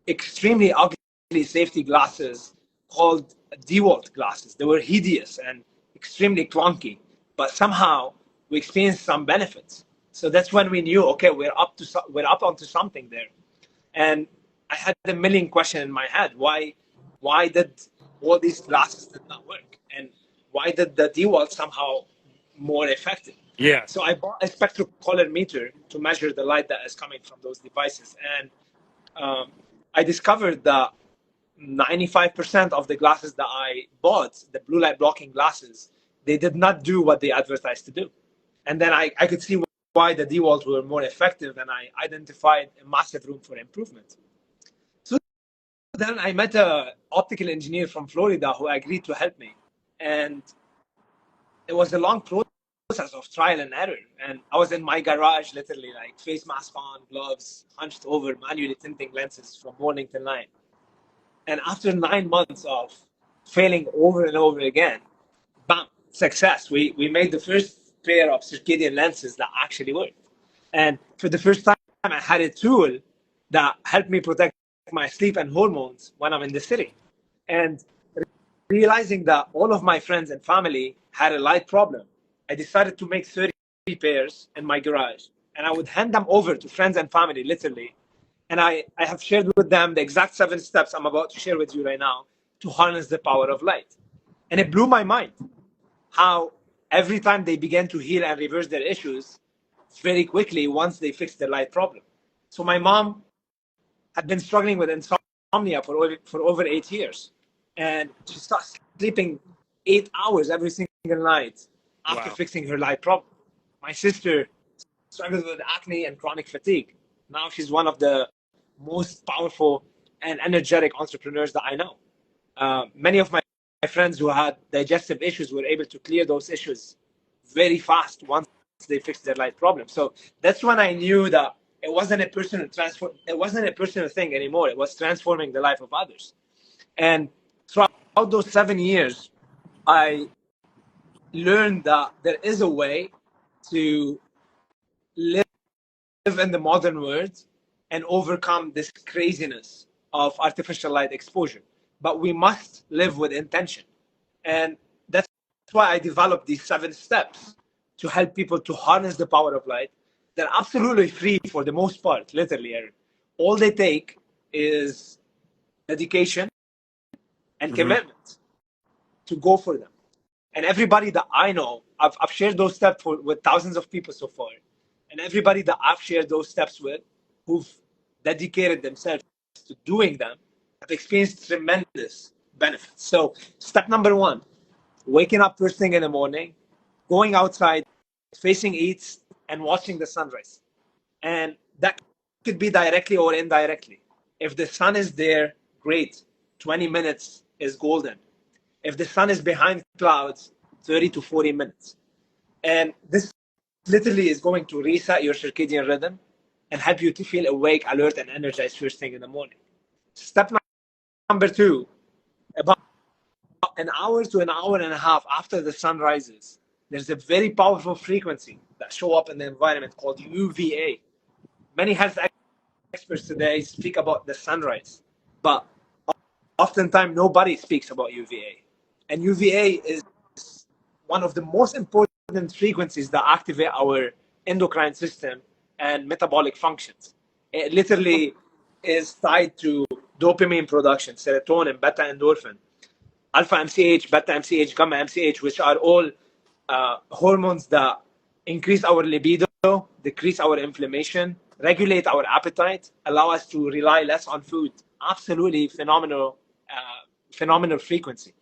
Speaker 2: extremely ugly safety glasses called DeWalt glasses. They were hideous and extremely clunky, but somehow we experienced some benefits. So that's when we knew, okay, we're up onto something there. And I had a million questions in my head. Why did all these glasses did not work? And why did the DeWalt somehow more effective?
Speaker 1: Yeah.
Speaker 2: So I bought a spectropolarimeter to measure the light that is coming from those devices. And I discovered that 95% of the glasses that I bought, the blue light blocking glasses, they did not do what they advertised to do. And then I could see why the DeWalt were more effective, and I identified a massive room for improvement. So then I met an optical engineer from Florida who agreed to help me. And it was a long process of trial and error. And I was in my garage, literally, like face mask on, gloves, hunched over, manually tinting lenses from morning till night. And after 9 months of failing over and over again, bam, success. We made the first pair of circadian lenses that actually worked. And for the first time, I had a tool that helped me protect my sleep and hormones when I'm in the city. And realizing that all of my friends and family had a light problem, I decided to make 30 pairs in my garage. And I would hand them over to friends and family, literally. And I have shared with them the exact 7 steps I'm about to share with you right now to harness the power of light. And it blew my mind how every time they began to heal and reverse their issues very quickly once they fixed the light problem. So my mom had been struggling with insomnia for over 8 years. And she started sleeping 8 hours every single night after fixing her light problem. My sister struggled with acne and chronic fatigue. Now she's one of the most powerful and energetic entrepreneurs that I know. Many of my friends who had digestive issues were able to clear those issues very fast once they fixed their light problem. So that's when I knew that it wasn't a personal thing anymore. It was transforming the life of others. And throughout those 7 years, I learned that there is a way to live in the modern world and overcome this craziness of artificial light exposure. But we must live with intention. And that's why I developed these 7 steps to help people to harness the power of light. They're absolutely free for the most part, literally, Aaron. All they take is dedication and commitment to go for them. And everybody that I know, I've shared those steps with thousands of people so far. And everybody that I've shared those steps with, who've dedicated themselves to doing them, have experienced tremendous benefits. So step number 1, waking up first thing in the morning, going outside, facing east, and watching the sunrise. And that could be directly or indirectly. If the sun is there, great. 20 minutes is golden. If the sun is behind clouds, 30 to 40 minutes. And this literally is going to reset your circadian rhythm and help you to feel awake, alert, and energized first thing in the morning. Step number 2, about an hour to an hour and a half after the sun rises, there's a very powerful frequency that show up in the environment called UVA. Many health experts today speak about the sunrise, but oftentimes nobody speaks about UVA. And UVA is one of the most important frequencies that activate our endocrine system and metabolic functions. It literally is tied to dopamine production, serotonin, beta endorphin, alpha MCH, beta MCH, gamma MCH, which are all hormones that increase our libido, decrease our inflammation, regulate our appetite, allow us to rely less on food. Absolutely phenomenal frequency.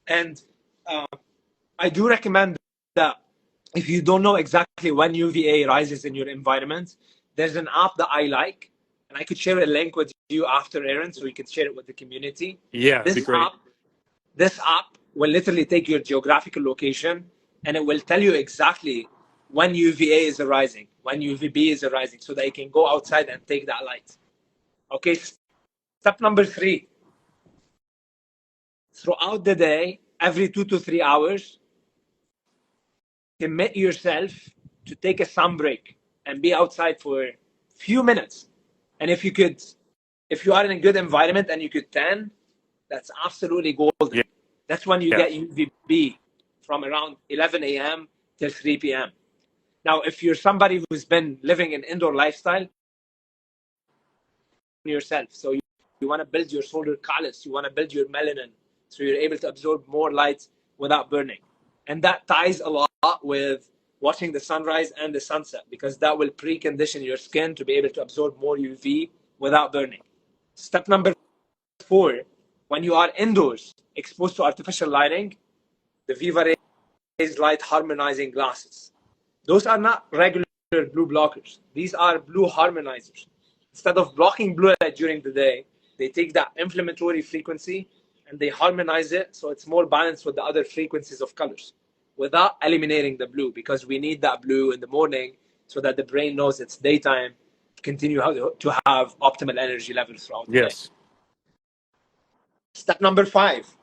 Speaker 2: And I do recommend that if you don't know exactly when UVA rises in your environment, there's an app that I like, and I could share a link with you after, Aaron, so you can share it with the community.
Speaker 1: Yeah, that'd be great.
Speaker 2: This app will literally take your geographical location, and it will tell you exactly when UVA is arising, when UVB is arising, so that you can go outside and take that light. Okay, step number 3. Throughout the day, every 2 to 3 hours, commit yourself to take a sun break and be outside for a few minutes. And if you are in a good environment and you could tan, that's absolutely golden.
Speaker 1: Yeah.
Speaker 2: That's when you get UVB from around 11 a.m. till 3 p.m. Now, if you're somebody who's been living an indoor lifestyle, yourself. So you want to build your solar callus, you want to build your melanin, so you're able to absorb more light without burning. And that ties a lot with watching the sunrise and the sunset, because that will precondition your skin to be able to absorb more UV without burning. Step number 4, when you are indoors, exposed to artificial lighting, the Vivarays light harmonizing glasses. Those are not regular blue blockers. These are blue harmonizers. Instead of blocking blue light during the day, they take that inflammatory frequency and they harmonize it so it's more balanced with the other frequencies of colors without eliminating the blue, because we need that blue in the morning so that the brain knows it's daytime, continue to have optimal energy levels throughout the day. Step number 5,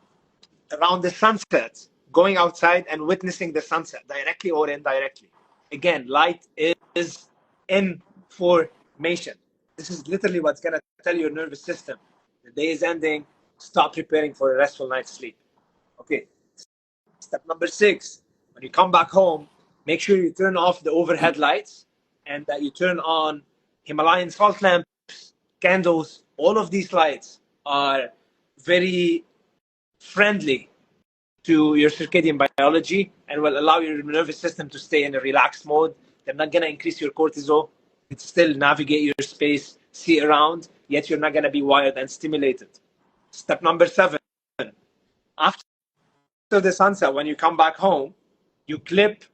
Speaker 2: around the sunset, going outside and witnessing the sunset directly or indirectly. Again, light is information. This is literally what's going to tell your nervous system the day is ending, stop preparing for a restful night's sleep. Okay. Step number 6, when you come back home, make sure you turn off the overhead lights and that you turn on Himalayan salt lamps, candles. All of these lights are very friendly to your circadian biology and will allow your nervous system to stay in a relaxed mode. They're not going to increase your cortisol. It's still navigate your space, see around, yet you're not going to be wired and stimulated. Step number 7, after the sunset, when you come back home, you clip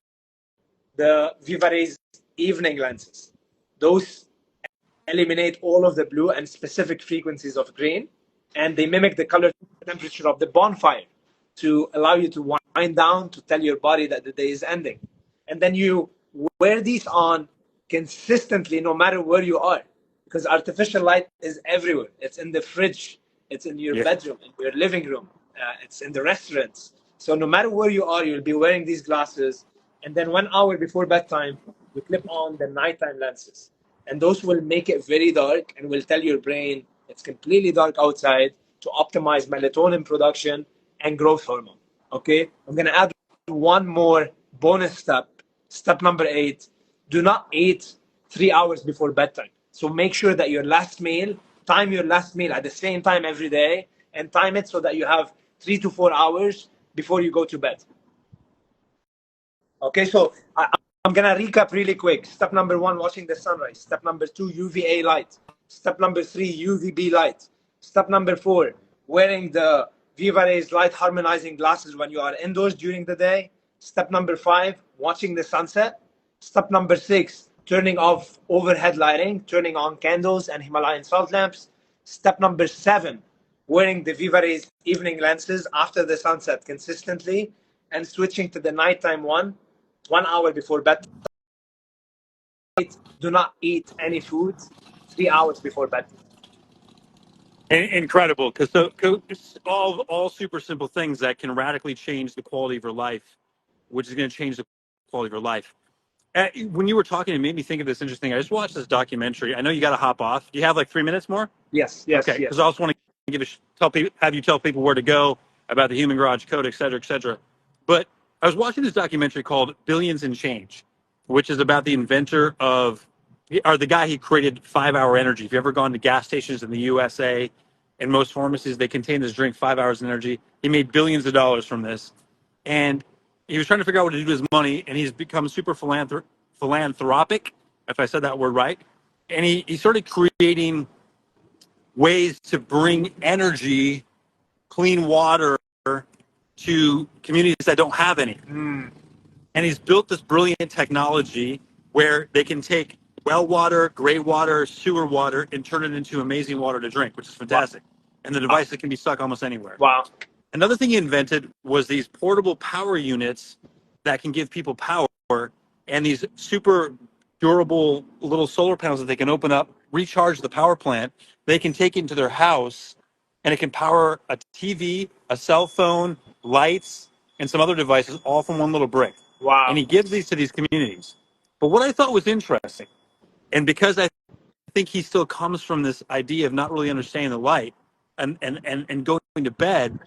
Speaker 2: the Vivarays evening lenses. Those eliminate all of the blue and specific frequencies of green, and they mimic the color temperature of the bonfire to allow you to wind down, to tell your body that the day is ending. And then you wear these on consistently no matter where you are, because artificial light is everywhere. It's in the fridge, it's in your bedroom, in your living room, it's in the restaurants. So no matter where you are, you'll be wearing these glasses. And then 1 hour before bedtime, you clip on the nighttime lenses. And those will make it very dark and will tell your brain it's completely dark outside to optimize melatonin production and growth hormone. Okay, I'm gonna add one more bonus step. Step number 8: do not eat 3 hours before bedtime. So make sure that time your last meal at the same time every day, and time it so that you have 3 to 4 hours before you go to bed. Okay, so I'm gonna recap really quick. Step number 1, watching the sunrise. Step number 2, UVA light. Step number 3, UVB light. Step number 4, wearing the Vivarays light harmonizing glasses when you are indoors during the day. Step number 5, watching the sunset. Step number 6, turning off overhead lighting, turning on candles and Himalayan salt lamps. Step number 7, wearing the Vivarays evening lenses after the sunset consistently, and switching to the nighttime 1 hour before bedtime. Do not eat any food 3 hours before bedtime.
Speaker 1: Incredible, because all super simple things that can radically change the quality of your life, which is going to change the quality of your life. When you were talking, it made me think of this interesting. I just watched this documentary. I know you got to hop off. Do you have like 3 minutes more?
Speaker 2: Yes.
Speaker 1: Okay, because I also want to have you tell people where to go about the Human Garage Code, et cetera, et cetera. But I was watching this documentary called Billions and Change, which is about the inventor or the guy who created 5-hour energy. If you've ever gone to gas stations in the USA and most pharmacies, they contain this drink, 5 hours of energy. He made billions of dollars from this. And he was trying to figure out what to do with his money, and he's become super philanthropic, if I said that word right. And he started creating ways to bring energy, clean water to communities that don't have any. And he's built this brilliant technology where they can take well water, gray water, sewer water, and turn it into amazing water to drink, which is fantastic. And the device that can be stuck almost anywhere.
Speaker 2: Wow.
Speaker 1: Another thing he invented was these portable power units that can give people power, and these super durable little solar panels that they can open up, recharge the power plant. They can take it into their house, and it can power a TV, a cell phone, lights, and some other devices, all from one little brick.
Speaker 2: Wow.
Speaker 1: And he gives these to these communities. But what I thought was interesting, and because I think he still comes from this idea of not really understanding the light and going to bed,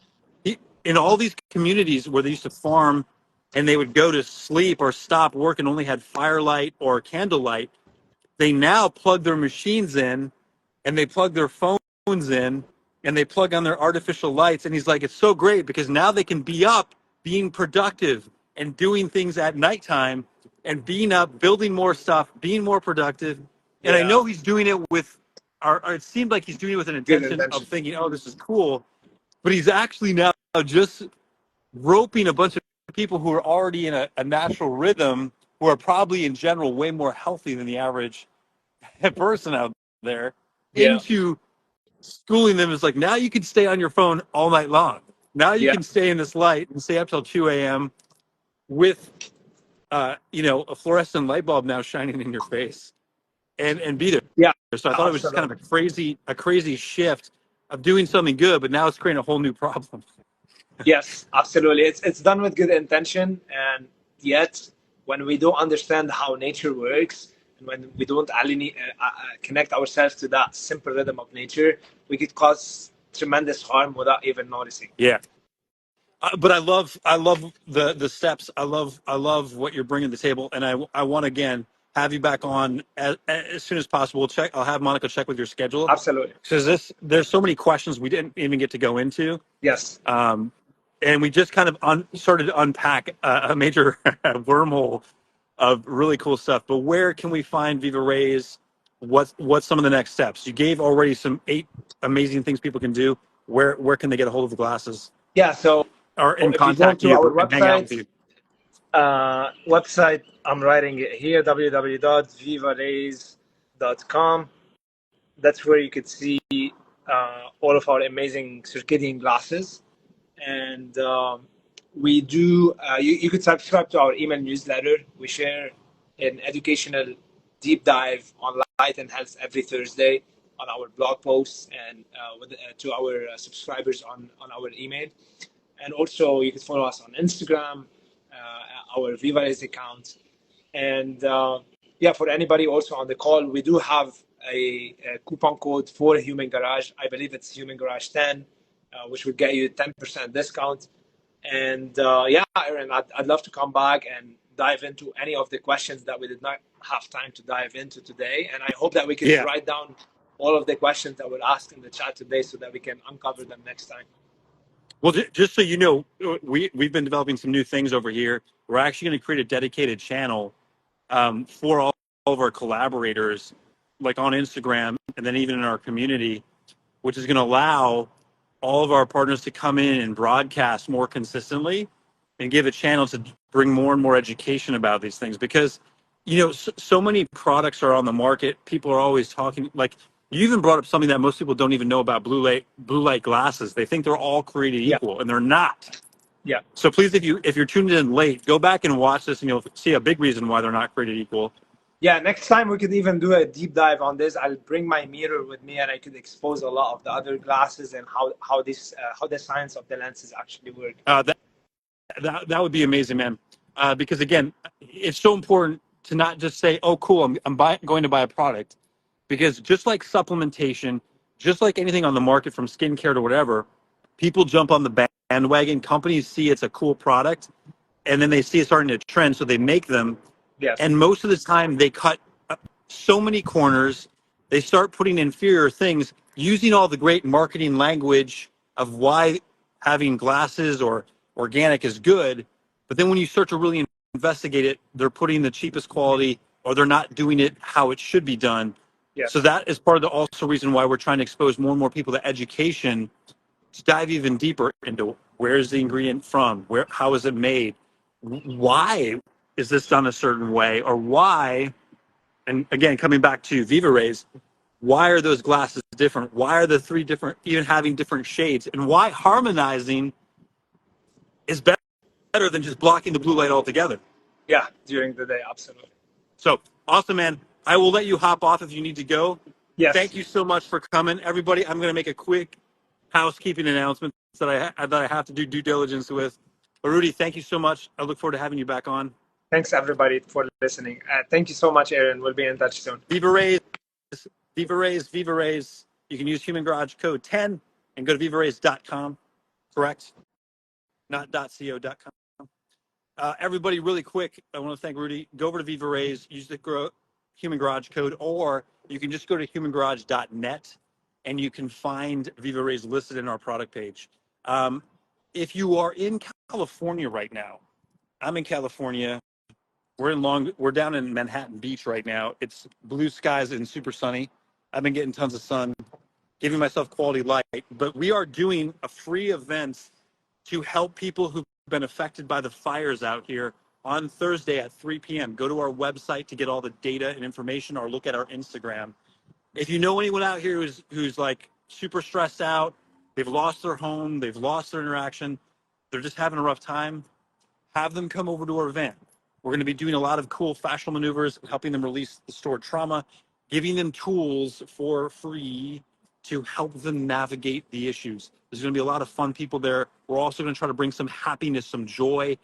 Speaker 1: in all these communities where they used to farm and they would go to sleep or stop work and only had firelight or candlelight, they now plug their machines in and they plug their phones in and they plug on their artificial lights. And he's like, it's so great because now they can be up being productive and doing things at nighttime and being up, building more stuff, being more productive. And I know he's doing it with, or it seemed like he's doing it with an intention of thinking, oh, this is cool. But he's actually now just roping a bunch of people who are already in a natural rhythm, who are probably in general way more healthy than the average person out there, into schooling them. Is like, now you can stay on your phone all night long. Now you can stay in this light and stay up till 2 a.m. with, a fluorescent light bulb now shining in your face and be there.
Speaker 2: Yeah.
Speaker 1: So I thought it was just kind of a crazy shift of doing something good, but now it's creating a whole new problem.
Speaker 2: Yes, absolutely. It's done with good intention, and yet when we don't understand how nature works, and when we don't connect ourselves to that simple rhythm of nature, we could cause tremendous harm without even noticing.
Speaker 1: Yeah. But I love the steps. I love what you're bringing to the table, and I want to again have you back on as soon as possible. I'll have Monica check with your schedule.
Speaker 2: Absolutely.
Speaker 1: Because there's so many questions we didn't even get to go into.
Speaker 2: Yes.
Speaker 1: And we just kind of started to unpack a major wormhole of really cool stuff. But where can we find Vivarays? what's some of the next steps? You gave already some 8 amazing things people can do. Where can they get a hold of the glasses
Speaker 2: Yeah, so
Speaker 1: or and
Speaker 2: if you go
Speaker 1: contact
Speaker 2: to
Speaker 1: you
Speaker 2: our
Speaker 1: and hang out with you?
Speaker 2: website, I'm writing it here, www.vivarays.com. That's where you could see all of our amazing circadian glasses. And we do, you could subscribe to our email newsletter. We share an educational deep dive on light and health every Thursday on our blog posts and to our subscribers on our email. And also, you can follow us on Instagram, our Vivarays account. And yeah, for anybody also on the call, we do have a coupon code for Human Garage. I believe it's Human Garage 10, which would get you 10% discount. And yeah, Aaron, I'd love to come back and dive into any of the questions that we did not have time to dive into today. And I hope that we could
Speaker 1: Yeah.
Speaker 2: write down all of the questions that were asked in the chat today so that we can uncover them next time.
Speaker 1: Well, just so you know, we've been developing some new things over here. We're actually going to create a dedicated channel for all of our collaborators, like on Instagram, and then even in our community, which is going to allow all of our partners to come in and broadcast more consistently and give a channel to bring more and more education about these things. Because, so many products are on the market. People are always talking, like you even brought up something that most people don't even know about blue light glasses. They think they're all created
Speaker 2: Yeah,
Speaker 1: equal, and they're not.
Speaker 2: yeah.
Speaker 1: So please, if you're tuned in late, go back and watch this, and you'll see a big reason why they're not created equal.
Speaker 2: Yeah, next time we could even do a deep dive on this. I'll bring my mirror with me, and I could expose a lot of the other glasses and how the science of the lenses actually work.
Speaker 1: That would be amazing, man. Because again, it's so important to not just say, "Oh, cool, I'm going to buy a product," because just like supplementation, just like anything on the market from skincare to whatever, people jump on the bandwagon. Companies see it's a cool product, and then they see it starting to trend, so they make them.
Speaker 2: Yes.
Speaker 1: And most of the time, they cut so many corners. They start putting inferior things, using all the great marketing language of why having glasses or organic is good. But then when you start to really investigate it, they're putting the cheapest quality, or they're not doing it how it should be done. So
Speaker 2: Yes.
Speaker 1: that is part of the also reason why we're trying to expose more and more people to education, to dive even deeper into where is the ingredient from, how is it made, why is this done a certain way, or why. And again, coming back to Vivarays, why are those glasses different? Why are the 3 different, even having different shades? And why harmonizing is better than just blocking the blue light altogether?
Speaker 2: Yeah, during the day, absolutely.
Speaker 1: So awesome, man. I will let you hop off if you need to go.
Speaker 2: Yes.
Speaker 1: Thank you so much for coming, everybody. I'm going to make a quick housekeeping announcement that I have to do due diligence with. But Roudy, thank you so much. I look forward to having you back on.
Speaker 2: Thanks everybody for listening. Thank you so much, Aaron. We'll be in touch soon.
Speaker 1: Vivarays, Vivarays. You can use Human Garage code 10 and go to vivarays.com. Correct? Not .co.com. Everybody, really quick, I want to thank Roudy. Go over to Vivarays, use the Human Garage code, or you can just go to humangarage.net and you can find Vivarays listed in our product page. If you are in California right now, I'm in California. We're down in Manhattan Beach right now. It's blue skies and super sunny. I've been getting tons of sun, giving myself quality light. But we are doing a free event to help people who've been affected by the fires out here on Thursday at 3 p.m. Go to our website to get all the data and information, or look at our Instagram. If you know anyone out here who's like super stressed out, they've lost their home, they've lost their interaction, they're just having a rough time, have them come over to our event. We're going to be doing a lot of cool fascial maneuvers, helping them release the stored trauma, giving them tools for free to help them navigate the issues. There's going to be a lot of fun people there. We're also going to try to bring some happiness, some joy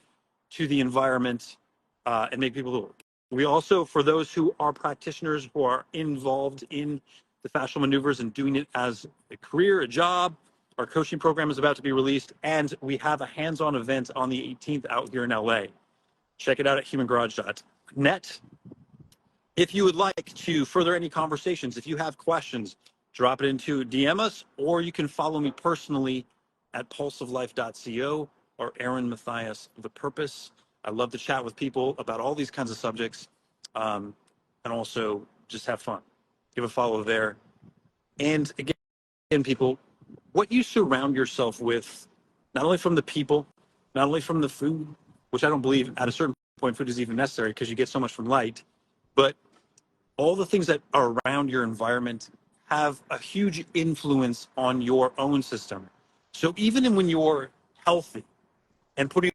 Speaker 1: to the environment, and make people. We also, for those who are practitioners who are involved in the fascial maneuvers and doing it as a career, a job, our coaching program is about to be released, and we have a hands-on event on the 18th out here in LA. Check it out at humangarage.net. If you would like to further any conversations, if you have questions, drop it into DM us, or you can follow me personally at pulseoflife.co or Aaron Mathias, The Purpose. I love to chat with people about all these kinds of subjects, and also just have fun. give a follow there. And again, people, what you surround yourself with, not only from the people, not only from the food, which I don't believe at a certain point food is even necessary because you get so much from light, but all the things that are around your environment have a huge influence on your own system. So even when you're healthy and putting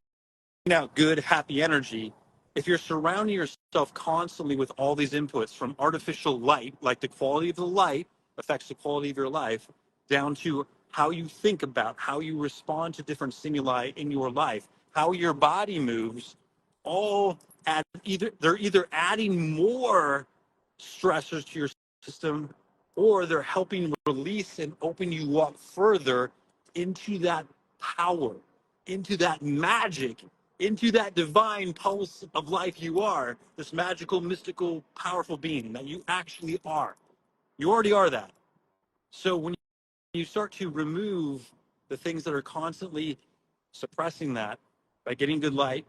Speaker 1: out good, happy energy, if you're surrounding yourself constantly with all these inputs from artificial light, like the quality of the light affects the quality of your life, down to how you think about, how you respond to different stimuli in your life, how your body moves, all they're either adding more stressors to your system or they're helping release and open you up further into that power, into that magic, into that divine pulse of life you are, this magical, mystical, powerful being that you actually are. You already are that. So when you start to remove the things that are constantly suppressing that by getting good light,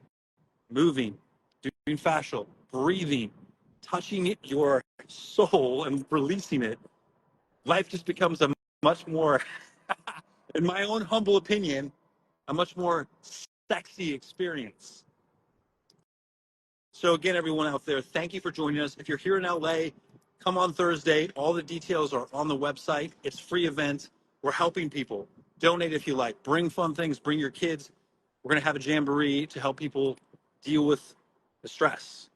Speaker 1: moving, doing fascial, breathing, touching your soul and releasing it, life just becomes a much more, in my own humble opinion, a much more sexy experience. So again, everyone out there, thank you for joining us. If you're here in LA, come on Thursday. All the details are on the website. It's a free event. We're helping people. Donate if you like. Bring fun things. Bring your kids. We're going to have a jamboree to help people deal with the stress.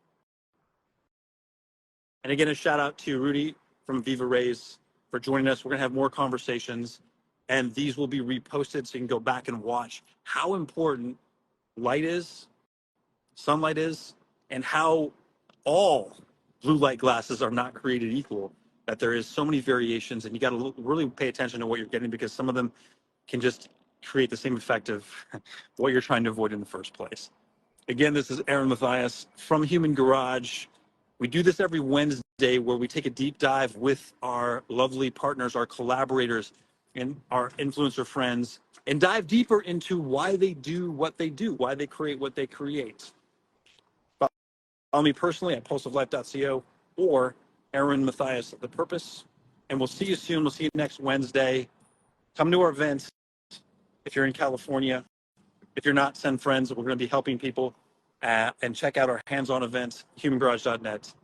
Speaker 1: And again, a shout out to Roudy from Vivarays for joining us. We're going to have more conversations, and these will be reposted so you can go back and watch how important light is, sunlight is, and how all blue light glasses are not created equal, that there is so many variations, and you got to really pay attention to what you're getting because some of them can just create the same effect of what you're trying to avoid in the first place. Again, this is Aaron Mathias from Human Garage. We do this every Wednesday where we take a deep dive with our lovely partners, our collaborators, and our influencer friends, and dive deeper into why they do what they do, why they create what they create. Follow me personally at pulseoflife.co or Aaron Mathias The Purpose. And we'll see you soon. We'll see you next Wednesday. Come to our events if you're in California. If you're not, send friends. We're going to be helping people. And check out our hands-on events, humangarage.net.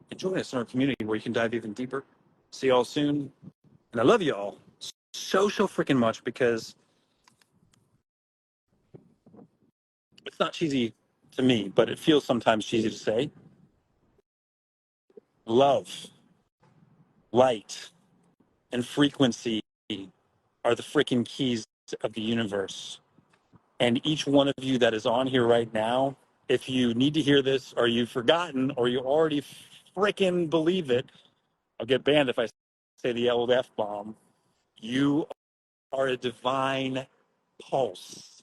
Speaker 1: And join us in our community where you can dive even deeper. See y'all soon. And I love y'all so freaking much because it's not cheesy to me, but it feels sometimes cheesy to say. Love, light, and frequency are the freaking keys of the universe. And each one of you that is on here right now, if you need to hear this or you've forgotten or you already freaking believe it, I'll get banned if I say the old F-bomb. You are a divine pulse,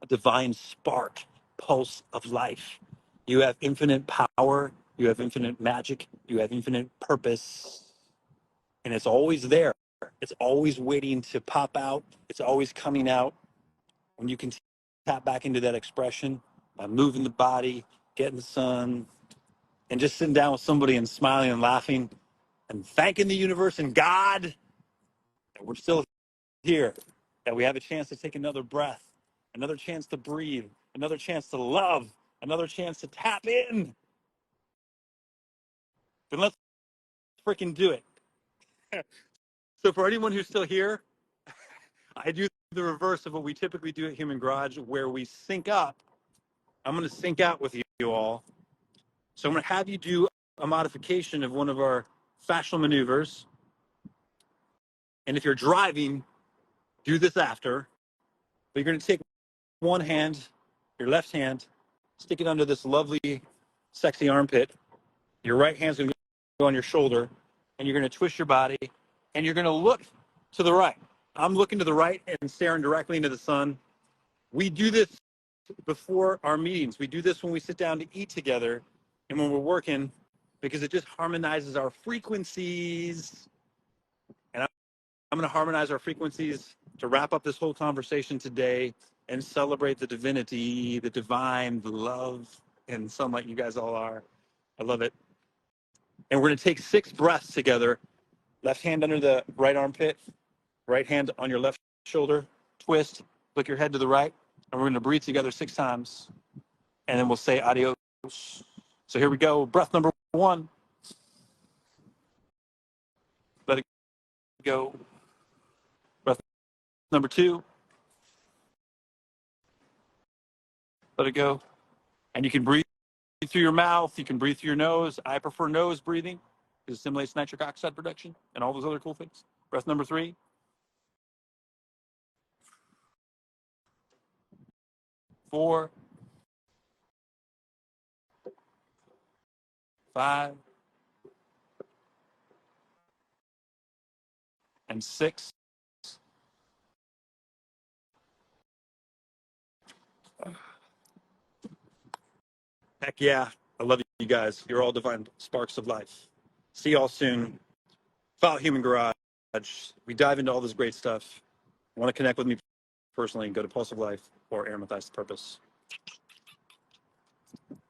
Speaker 1: a divine spark, pulse of life. You have infinite power, you have infinite magic, you have infinite purpose, and it's always there. It's always waiting to pop out. It's always coming out. When you can tap back into that expression by moving the body, getting the sun, and just sitting down with somebody and smiling and laughing and thanking the universe and God that we're still here, that we have a chance to take another breath, another chance to breathe, another chance to love, another chance to tap in. Then let's freaking do it. So for anyone who's still here, I do the reverse of what we typically do at Human Garage, where we sync up. I'm going to sync out with you all. So I'm going to have you do a modification of one of our fascial maneuvers. And if you're driving, do this after. But you're going to take one hand, your left hand, stick it under this lovely, sexy armpit. Your right hand's going to go on your shoulder, and you're going to twist your body, and you're going to look to the right. I'm looking to the right and staring directly into the sun. We do this before our meetings. We do this when we sit down to eat together and when we're working because it just harmonizes our frequencies. And I'm going to harmonize our frequencies to wrap up this whole conversation today and celebrate the divinity, the divine, the love and sunlight you guys all are. I love it. And we're going to take 6 breaths together Left hand under the right armpit, right hand on your left shoulder, twist, flick your head to the right, and we're going to breathe together 6 times, and then we'll say adios. So here we go. Breath number 1. Let it go. Breath number 2. Let it go. And you can breathe through your mouth. You can breathe through your nose. I prefer nose breathing because it stimulates nitric oxide production and all those other cool things. Breath number 3. 4. 5. And 6. Heck yeah. I love you guys. You're all divine sparks of life. See y'all soon. Follow Human Garage. We dive into all this great stuff. Want to connect with me personally, go to Pulse of Life or Aaron Mathias Purpose.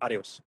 Speaker 1: Adios.